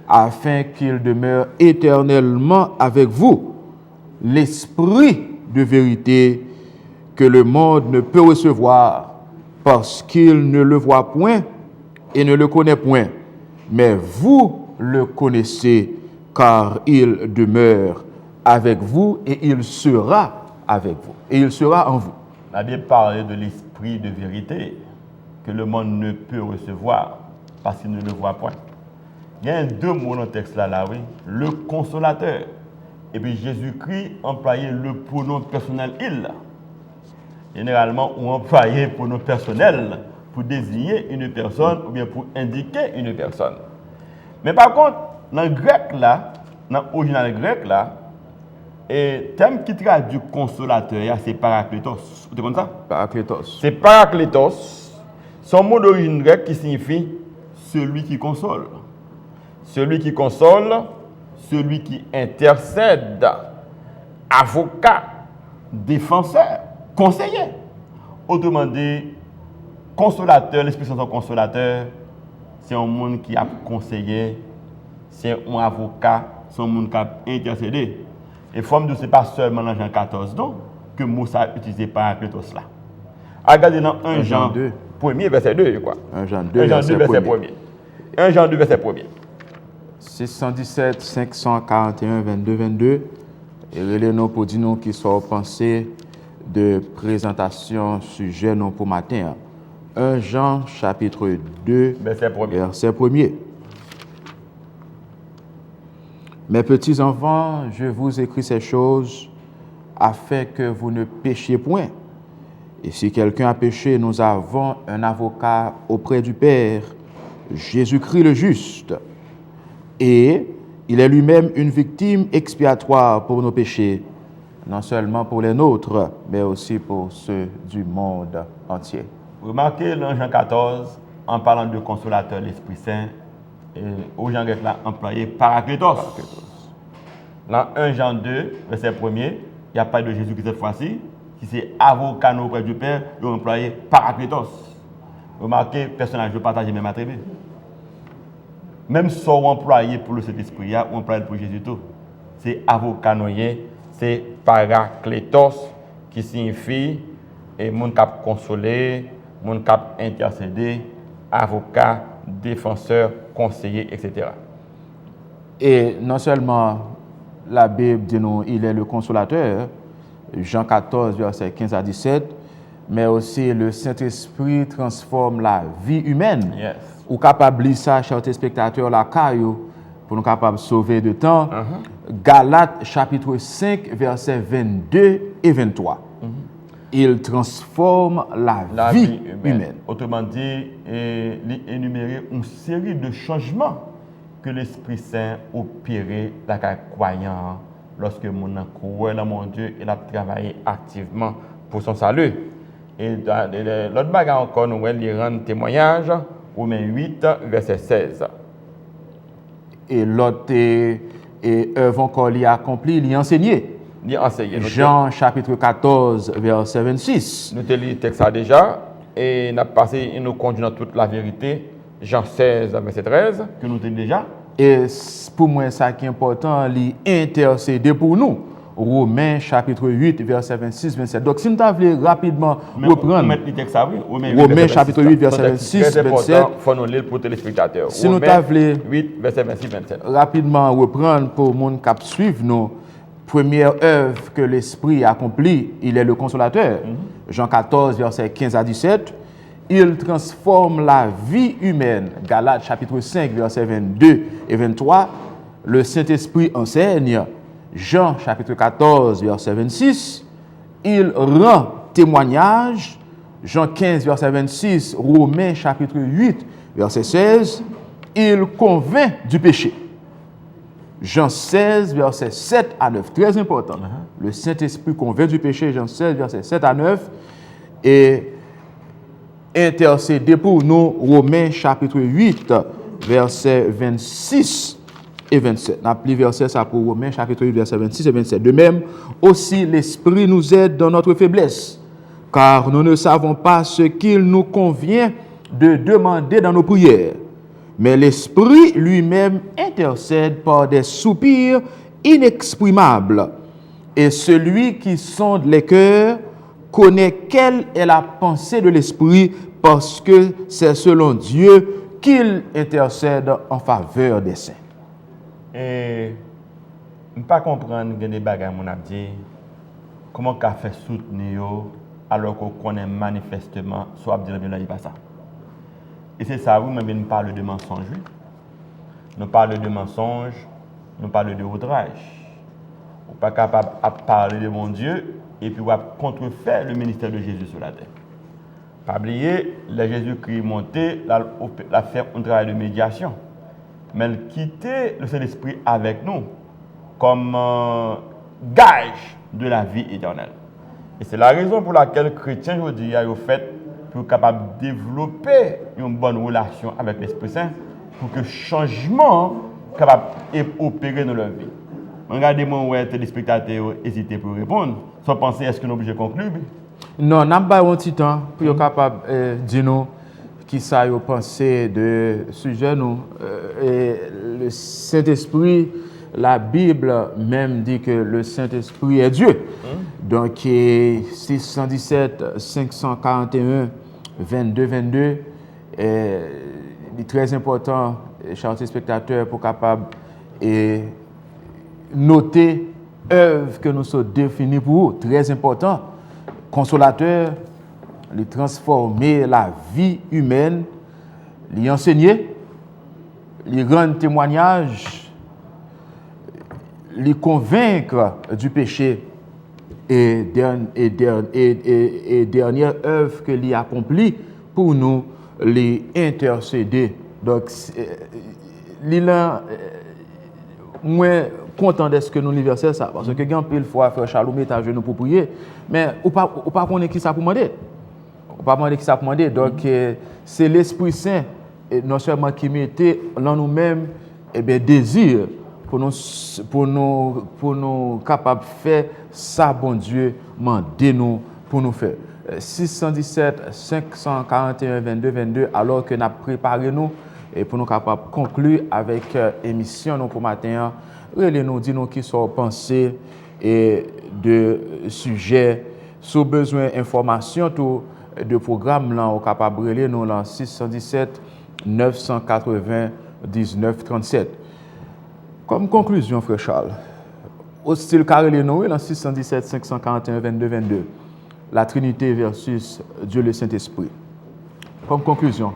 Speaker 1: afin qu'il demeure éternellement avec vous, l'Esprit de vérité que le monde ne peut recevoir, parce qu'il ne le voit point et ne le connaît point. Mais vous le connaissez, car il demeure avec vous et il sera avec vous. Et il sera en vous.
Speaker 3: La Bible parle de l'Esprit de vérité que le monde ne peut recevoir parce qu'il ne le voit point. Il y a deux mots dans le texte là, oui. Le consolateur. Et puis Jésus-Christ employait le pronom personnel il. Généralement, on employait le pronom personnel pour désigner une personne ou bien pour indiquer une personne. Mais par contre, dans le grec là, dans l'original grec là, et thème qui traduit consolateur, c'est parakletos. Vous comprenez ça?
Speaker 1: Parakletos.
Speaker 3: C'est parakletos. Son mot d'origine grecque qui signifie celui qui console. Celui qui console, celui qui intercède, avocat, défenseur, conseiller. Autrement dit, consolateur, l'expression consolateur, c'est un monde qui a conseillé, c'est un avocat, c'est un monde qui a intercédé. Et forme de ce n'est pas seulement dans Jean 14 donc, que Moussa a utilisé Parakletos là. Regardez dans 1 Jean 2, 1er verset 2, je crois.
Speaker 1: 1 Jean 2,
Speaker 3: 1 Jean 2 verset 1er. 1 Jean 2 verset 1er.
Speaker 1: 617 541 22 22. Et les noms pour dire nous qui sont pensés de présentation sujet non pour matin. 1 Jean chapitre 2 verset 1er. Mes petits enfants, je vous écris ces choses afin que vous ne péchiez point. Et si quelqu'un a péché, nous avons un avocat auprès du Père, Jésus-Christ le juste. Et il est lui-même une victime expiatoire pour nos péchés, non seulement pour les nôtres, mais aussi pour ceux du monde entier.
Speaker 3: Remarquez dans Jean 14, en parlant de consolateur, l'Esprit Saint, au Jean grec là, employé Parakletos. Dans 1 Jean 2, verset 1er, il n'y a pas de Jésus qui cette fois-ci. Si c'est avocat auprès du Père, il a employé Parakletos. Remarquez, personnage de partager même attribut. Même si on employé pour le Saint-Esprit, on employé pour Jésus tout. C'est avocat noyé, c'est Parakletos qui signifie mon cap consolé, mon cap intercédé, avocat, défenseur, conseiller, etc.
Speaker 1: Et non seulement la Bible dit nous, il est le consolateur, Jean 14, verset 15 à 17, mais aussi le Saint-Esprit transforme la vie humaine.
Speaker 2: Yes.
Speaker 1: Ou capable de lire ça, chers téléspectateurs, la caillou, pour nous capables de sauver de temps. Galates chapitre 5, versets 22 et 23. Il transforme la vie humaine.
Speaker 3: Autrement dit, il énumérer une série de changements que l'Esprit Saint opérait dans les croyants lorsque mon croit dans mon Dieu et a travaillé activement pour son salut. Et l'autre bagarre encore, nous allons rendre témoignage, Romains 8, verset 16.
Speaker 1: Et l'autre œuvre encore l'y accompli, il y enseigné. Jean chapitre 14, verset 26.
Speaker 2: Nous te lisons le texte déjà et nous passé, il nous conduit dans toute la vérité. Jean 16, verset 13.
Speaker 3: Que nous te déjà.
Speaker 1: Et pour moi, ça qui est important, il intercéder pour nous. Romains chapitre 8, verset 26, 27. Donc, si nous voulons rapidement reprendre
Speaker 3: Romains
Speaker 1: chapitre 8, verset 26, 27.
Speaker 2: Il faut nous lire pour les téléspectateurs.
Speaker 1: Si nous voulons
Speaker 2: 8, verset 26, 27.
Speaker 1: Rapidement reprendre pour les gens qui suivent nous, première œuvre que l'Esprit accomplit, il est le consolateur. Jean 14, verset 15 à 17. Il transforme la vie humaine. Galates chapitre 5, verset 22 et 23. Le Saint-Esprit enseigne. Jean chapitre 14, verset 26. Il rend témoignage. Jean 15, verset 26. Romains chapitre 8, verset 16. Il convainc du péché. Jean 16, verset 7 à 9. Très important. Le Saint-Esprit convainc du péché. Jean 16, verset 7 à 9. Et intercéder pour nous, Romains chapitre 8, verset 26 et 27. On a pris verset ça pour Romains chapitre 8, verset 26 et 27. De même, aussi l'Esprit nous aide dans notre faiblesse, car nous ne savons pas ce qu'il nous convient de demander dans nos prières. Mais l'Esprit lui-même intercède par des soupirs inexprimables. Et celui qui sonde les cœurs connaît quelle est la pensée de l'Esprit, parce que c'est selon Dieu qu'il intercède en faveur des saints.
Speaker 3: Et ne pas comprendre que des bagages, mon dit, comment qu'a fait soutenir alors qu'on connaît manifestement, soit dire bien là, il pas ça. Et c'est ça, oui, mais nous parlons de mensonges. Nous parlons de mensonges, nous parlons de outrage. Nous ne sommes pas capables de parler de mon Dieu et puis à contrefaire le ministère de Jésus sur la terre. Pas oublier, le Jésus-Christ monté, la faire un travail de médiation. Mais il quittait le Saint-Esprit avec nous comme gage de la vie éternelle. Et c'est la raison pour laquelle les chrétiens aujourd'hui ont fait pour être capable de développer une bonne relation avec l'Esprit Saint pour que le changement soit capable d'opérer dans leur vie. Regardez-moi où les téléspectateurs hésitez pour répondre. Sans penser, est-ce que nous sommes obligés de conclure?
Speaker 1: Non, nous avons pas un petit temps pour être capable de dire nous qui ça a pensé de sujet nous. Le Saint-Esprit, la Bible même dit que le Saint-Esprit est Dieu. Donc 617, 541, 22, 22, il est très important, chers spectateurs, pour capable et noter œuvre que nous sommes définis pour vous. Très important. Consolateur, lui transformer la vie humaine, lui enseigner, lui rendre témoignage, lui convaincre du péché et dernière œuvre que lui accomplit pour nous, lui intercéder. Donc, moins content de ce que nous l'universel ça parce que quand pile fois frère Charles met à genoux pour prier mais ou pas connaître qui ça pour demander donc c'est l'Esprit Saint et non seulement qui mettait dans nous-mêmes désir pour nous capable faire ça bon Dieu mandé nous pour nous faire 617 541 22 22 alors que n'a préparé nous et pour nous capables de conclure avec émission pour matin. Nous disons qui sont pensés et de sujets sous besoin d'informations tout de programme là au capable de nous dans 617 980 19 37. Comme conclusion frère Charles, au style carré Noé, dans 617, 541, 22, 22. La Trinité versus Dieu le Saint-Esprit. Comme conclusion,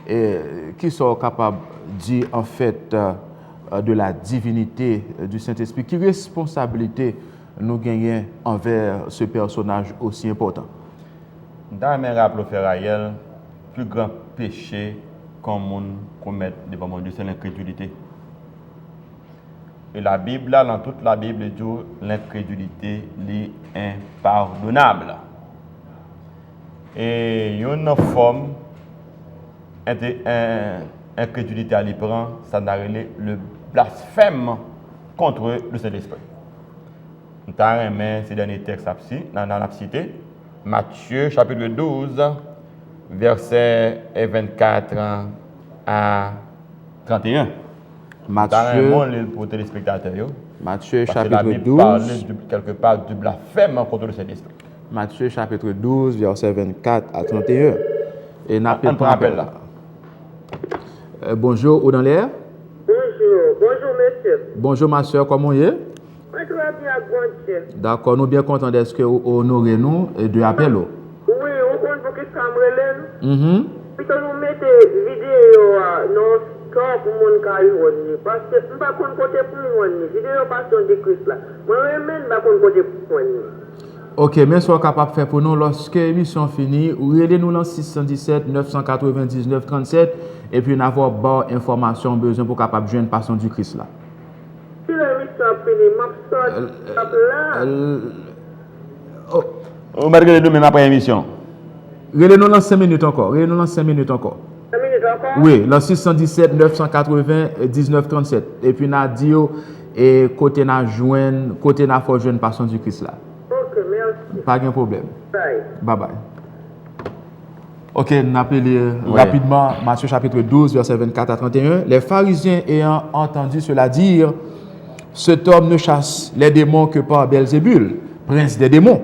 Speaker 1: qui sont capables de dire en fait de la divinité du Saint-Esprit, quelle responsabilité nous gagnons envers ce personnage aussi important?
Speaker 2: Dans mes rappels Ferraïel, le plus grand péché qu'on commet devant mon Dieu, c'est l'incrédulité. Et la Bible, dans toute la Bible, dit l'incrédulité est impardonnable. Et il y a une forme d'incrédulité à l'épran, ça n'a rien le blasphème contre le Saint-Esprit. Nous avons aimé ces derniers textes dans la cité. Matthieu chapitre 12, versets 24 à 31.
Speaker 1: Matthieu,
Speaker 2: pour téléspectateurs.
Speaker 1: Matthieu chapitre
Speaker 2: la Bible
Speaker 1: 12.
Speaker 2: parle quelque part du blasphème contre le Saint-Esprit.
Speaker 1: Matthieu chapitre 12, verset 24 à 31. Et n'a pas
Speaker 2: rappel là.
Speaker 1: Bonjour, ou dans l'air?
Speaker 4: Bonjour monsieur.
Speaker 1: Bonjour ma soeur, comment est?
Speaker 4: Moi je vais bien, bon Dieu.
Speaker 1: D'accord, nous bien contents d'être que vous honorez nous et de appel.
Speaker 4: Oui, on compte pour que ça me relève. Puis nous mettons vidéo dans corps pour mon carrière. Parce que je ne sais pas côté pour moi. Vidéo passion de Christ là. Moi-même, je ne sais pas côté pour moi.
Speaker 1: Ok, mais soyez capable de faire pour nous lorsque l'émission finit, ou relez-nous dans 617 999 37 et puis n'avoir pas information besoin pour capable de joindre passion du Christ là.
Speaker 4: Si l'émission finit, je
Speaker 3: On va regarder demain après l'émission.
Speaker 1: Relez-nous dans 5 minutes encore. Relez-nous dans 5 minutes encore.
Speaker 4: 5 minutes encore?
Speaker 1: Oui, dans 617 980 19 37. Et puis n'a dit et côté n'a joindre, côté n'a faut joindre passion du Christ là.
Speaker 4: Ok, merci.
Speaker 1: Pas de problème.
Speaker 4: Bye.
Speaker 1: Bye bye. Ok, nous appelons rapidement Matthieu chapitre 12, verset 24 à 31. Les pharisiens ayant entendu cela dire, cet homme ne chasse les démons que par Belzébul, prince des démons.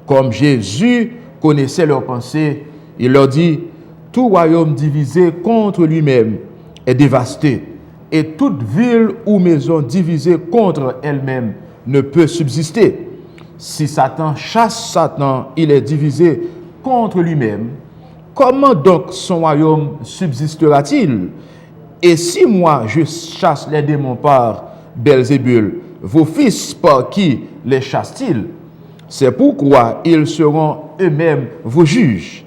Speaker 1: Comme Jésus connaissait leurs pensées, il leur dit, tout royaume divisé contre lui-même est dévasté, et toute ville ou maison divisée contre elle-même ne peut subsister. Si Satan chasse Satan, il est divisé contre lui-même. Comment donc son royaume subsistera-t-il? Et si moi je chasse les démons par Belzébul, vos fils par qui les chassent-ils? C'est pourquoi ils seront eux-mêmes vos juges.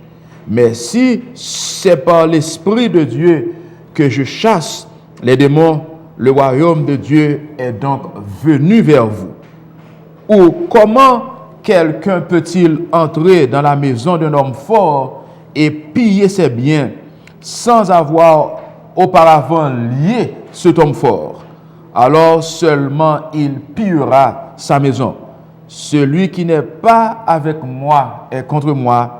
Speaker 1: Mais si c'est par l'Esprit de Dieu que je chasse les démons, le royaume de Dieu est donc venu vers vous. Ou comment quelqu'un peut-il entrer dans la maison d'un homme fort et piller ses biens sans avoir auparavant lié cet homme fort? Alors seulement il pillera sa maison. Celui qui n'est pas avec moi est contre moi,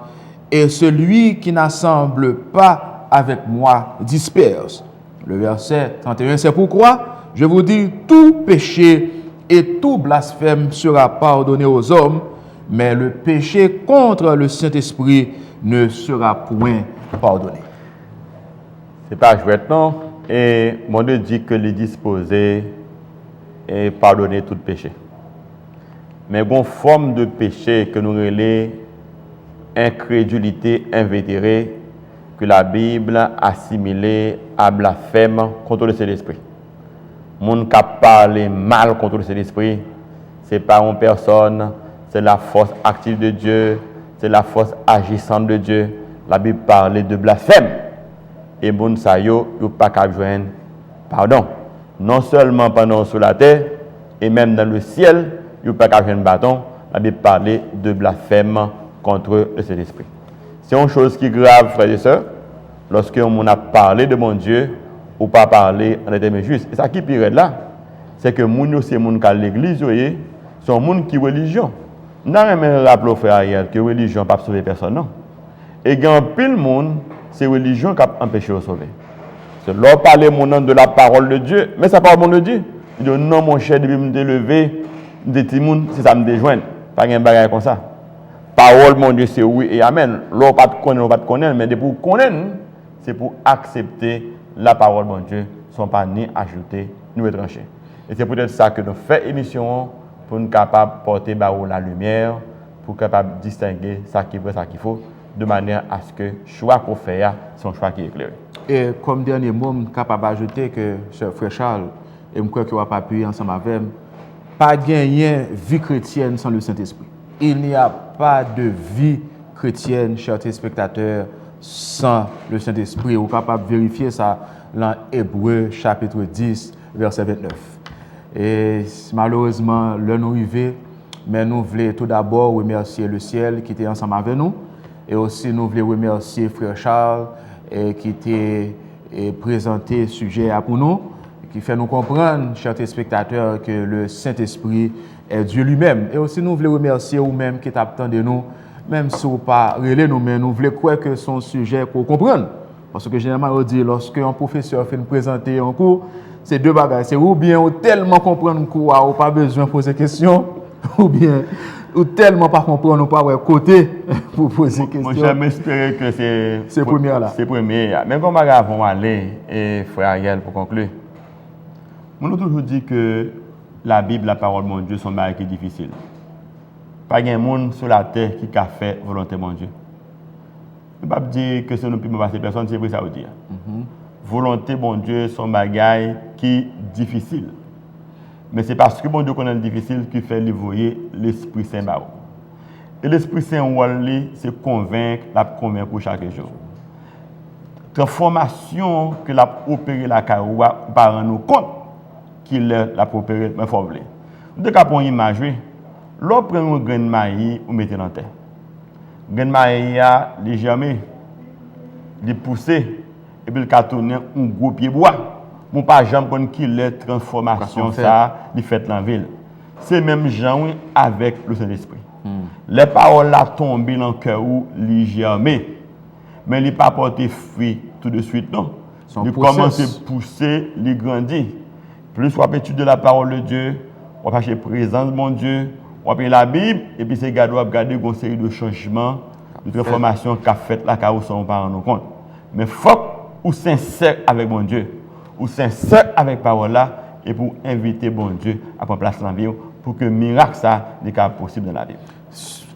Speaker 1: et celui qui n'assemble pas avec moi disperse. Le verset 31, c'est pourquoi je vous dis, tout péché et tout blasphème sera pardonné aux hommes, mais le péché contre le Saint-Esprit ne sera point pardonné.
Speaker 2: C'est pas chouette, non? Et mon Dieu dit que les disposés et pardonner tout péché. Mais une forme de péché que nous relève incrédulité invétérée que la Bible assimilée à blasphème contre le Saint-Esprit. Moun qui parle mal contre le Saint-Esprit, c'est pas une personne, c'est la force active de Dieu, c'est la force agissante de Dieu. La Bible parle de blasphème. Et moun sa yo pas qu'à joindre pardon. Non seulement pendant sur la terre, et même dans le ciel, yo pas qu'à joindre bâton. La Bible parle de blasphème contre le Saint-Esprit. C'est une chose qui est grave, frères et sœurs, lorsque on a parlé de mon Dieu, ou pas parler en termes justes. Et ça qui est pire là, c'est que moun c'est moun qui à l'église, sont moun qui religion. Nous avons rappelé au frère Ariel que religion pas sauver personne non. Et il y a un pile monde, c'est religion qui a empêché de sauver. C'est leur parler mon nom de la parole de Dieu, mais ça parle de Dieu. Il dit non mon cher, depuis me lever, des petits moun, c'est ça me déjoindre. Pas un bagage comme ça. Parole mon Dieu c'est oui et amen. L'on pas connaître, mais pour connaître, c'est pour accepter la parole de Dieu, ne sont pas ni ajoutés ni retranchés.
Speaker 3: Et c'est peut-être ça que nous faisons émission pour nous capables de porter la lumière, pour capable distinguer ça qui est vrai, ça qu'il faut, de manière à ce que le choix qu'on fait, c'est un choix qui est éclairé.
Speaker 1: Et comme dernier mot, je suis capable d'ajouter que, cher frère Charles, et je crois que vous avez appuyé ensemble avec moi, pas gagner vie chrétienne sans le Saint-Esprit. Il n'y a pas de vie chrétienne, chers téléspectateurs, sans le Saint-Esprit. Vous êtes capable de vérifier ça dans Hébreux chapitre 10, verset 29. Et malheureusement, le nous arrivé, mais nous voulons tout d'abord remercier le ciel qui était ensemble avec nous. Et aussi, nous voulons remercier frère Charles qui était présenté sujet pour nous, qui fait nous comprendre, chers téléspectateurs, que le Saint-Esprit est Dieu lui-même. Et aussi, nous voulons remercier vous-même qui t'attendez nous, même si vous ne pas relais nous, mais nous voulons croire que son sujet pour comprendre. Parce que généralement, on dit, lorsque un professeur fait nous présenter un cours, c'est deux bagages. C'est ou bien ou tellement comprendre un cours, ou pas besoin de poser questions, ou bien ou tellement pas comprendre, ou pas avoir côté pour poser questions.
Speaker 3: Moi, j'aime espérer que c'est
Speaker 1: première là.
Speaker 3: C'est première. Même comme avant d'aller, et frère Ariel, pour conclure, moi, nous toujours dit que la Bible, la parole de mon Dieu, sont des difficiles. Pas de monde sur la terre qui a fait volonté de mon Dieu. Je ne peux pas dire que c'est nous plus passer personne, c'est vrai ça veut dire. Volonté, bon Dieu, sont bagailles qui difficiles. Mais c'est parce que bon Dieu connaît le difficile qui fait l'évoluer l'Esprit Saint. Et l'Esprit Saint, c'est convaincre, la convaincre pour chaque jour. Transformation que l'a opéré la caroua, par nous compte qu'il l'a opéré, mais il faut oublier. Nous avons une image, l'on prend un grain de maïs, on met dans la terre. Le grain de maïs, il est jamais, il est poussé, et puis il a tourné un gros pied bois. Mon pas jamais qu'on qu'il est transformation ça, il fait dans la ville. C'est même gens avec le Saint-Esprit. Les paroles là tombent dans le cœur où il germé, mais il pas porté fruit tout de suite non. Il commence à pousser, il grandit. Plus on étudier la parole de Dieu, on va chercher présence de mon Dieu, on va la Bible et puis c'est regarder une série de changements, de transformations qu'a fait la car on pas rendre compte. Mais faut ou sincère avec mon Dieu. Ou sincère avec la parole là et pour inviter bon Dieu à prendre place dans la vie pour que le miracle ça soit possible dans la vie.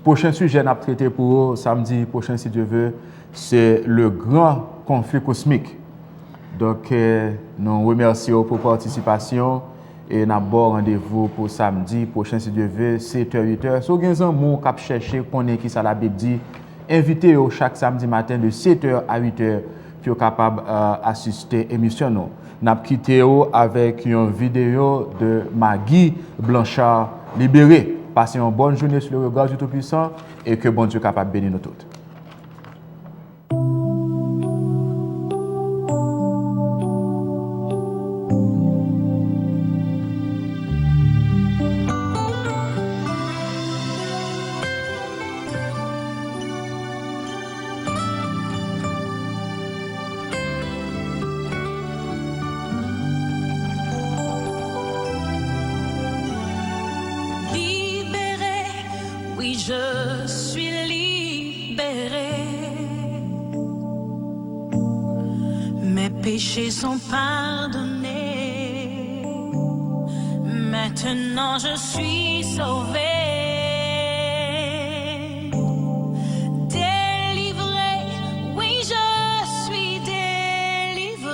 Speaker 1: Prochain sujet qu'on a traité pour samedi prochain si Dieu veut, c'est le grand conflit cosmique. Donc nous remercions pour la participation et nous avons rendez-vous pour samedi prochain si Dieu veut 7h 8h. Si vous avez un mot qui chercher connaître qui ça la Bible dit, invitez-vous chaque samedi matin de 7h à 8h pour capable assister à l'émission. Nous avons quitté avec une vidéo de Maggie Blanchard libérée. Passez une bonne journée sur le regard du Tout-Puissant et que bon Dieu capable de bénir nous toutes.
Speaker 5: Je suis libérée. Mes péchés sont pardonnés. Maintenant je suis sauvée. Délivrée, oui je suis délivrée.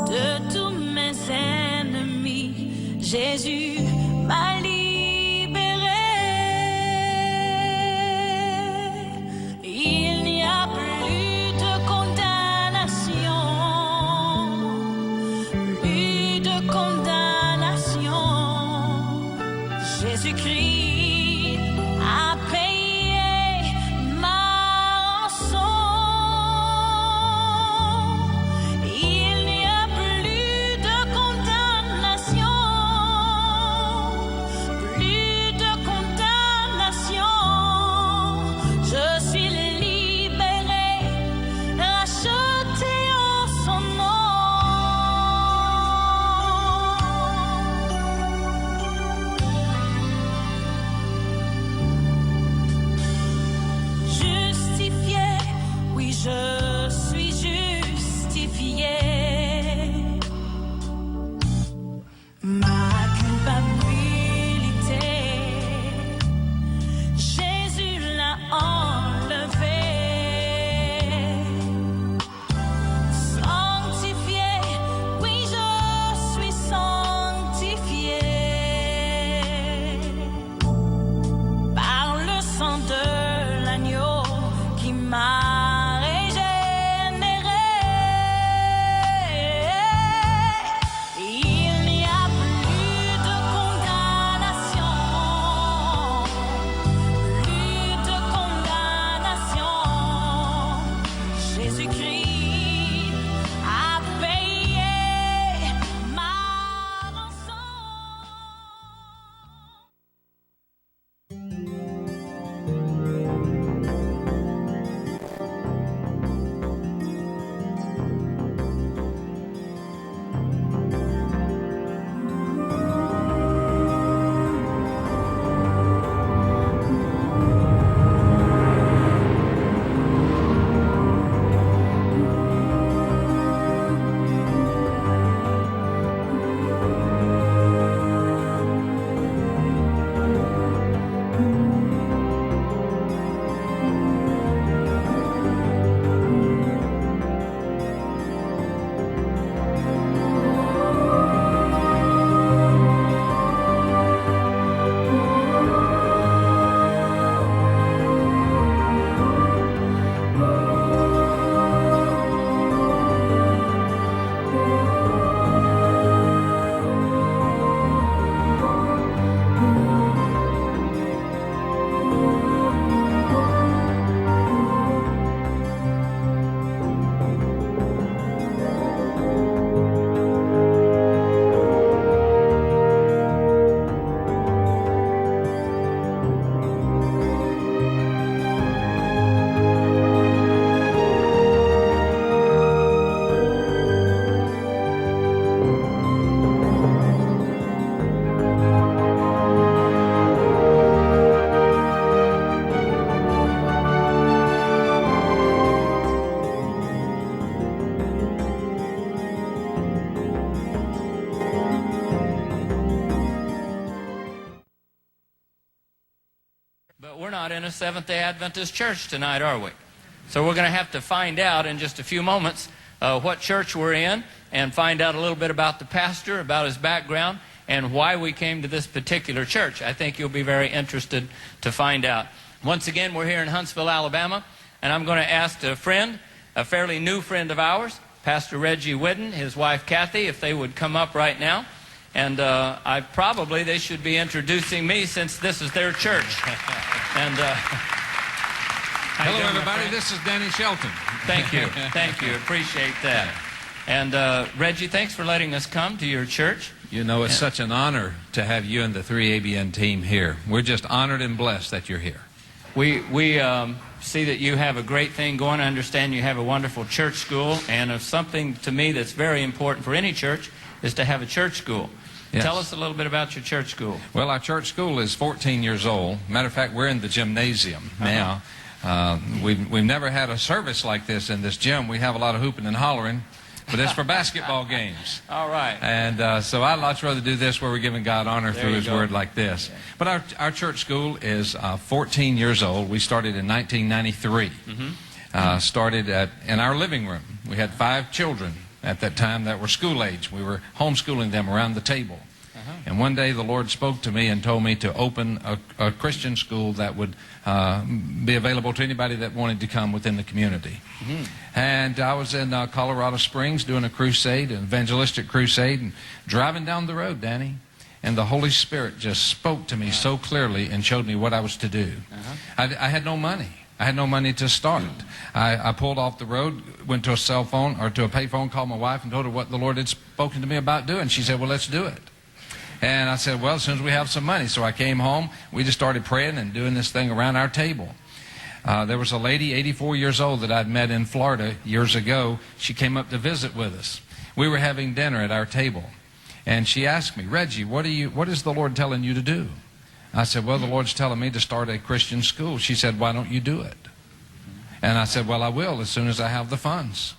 Speaker 5: De tous mes ennemis, Jésus m'a libérée. Il n'y a plus de condamnation, plus de condamnation. Jésus-Christ a payé ma rançon. Il n'y a plus de condamnation. Je suis libérée, rachetée en son nom.
Speaker 6: not in a Seventh-day Adventist church tonight, are we? So we're going to have to find out in just a few moments what church we're in and find out a little bit about the pastor, about his background, and why we came to this particular church. I think you'll be very interested to find out. Once again, we're here in Huntsville, Alabama, and I'm going to ask a friend, a fairly new friend of ours, Pastor Reggie Whidden, his wife Kathy, if they would come up right now. And they should be introducing me since this is their church. And
Speaker 7: hello, everybody. This is Danny Shelton.
Speaker 6: Thank you. Thank you. Appreciate that. And Reggie, thanks for letting us come to your church.
Speaker 7: You know, it's such an honor to have you and the 3ABN team here. We're just honored and blessed that you're here.
Speaker 6: We see that you have a great thing going. I understand you have a wonderful church school, and something to me that's very important for any church is to have a church school. Yes. Tell us a little bit about your church school.
Speaker 7: Well, our church school is 14 years old. Matter of fact, we're in the gymnasium now. We've never had a service like this in this gym. We have a lot of hooping and hollering, but it's for basketball games.
Speaker 6: All right.
Speaker 7: And so I'd much rather do this where we're giving God honor through His Word like this.
Speaker 6: Yeah.
Speaker 7: But our church school is 14 years old. We started in 1993. Started in our living room. We had 5 children at that time that were school age. We were homeschooling them around the table. And one day the Lord spoke to me and told me to open a Christian school that would be available to anybody that wanted to come within the community. And I was in Colorado Springs doing a crusade, an evangelistic crusade, and driving down the road, Danny, and the Holy Spirit just spoke to me so clearly and showed me what I was to do. I had no money. I had no money to start. I pulled off the road, went to a cell phone or to a pay phone, called my wife and told her what the Lord had spoken to me about doing. She said, well, let's do it. And I said, well, as soon as we have some money. So I came home. We just started praying and doing this thing around our table. There was a lady, 84 years old, that I'd met in Florida years ago. She came up to visit with us. We were having dinner at our table. And she asked me, Reggie, what is the Lord telling you to do? I said, well, the Lord's telling me to start a Christian school. She said, why don't you do it? And I said, well, I will as soon as I have the funds.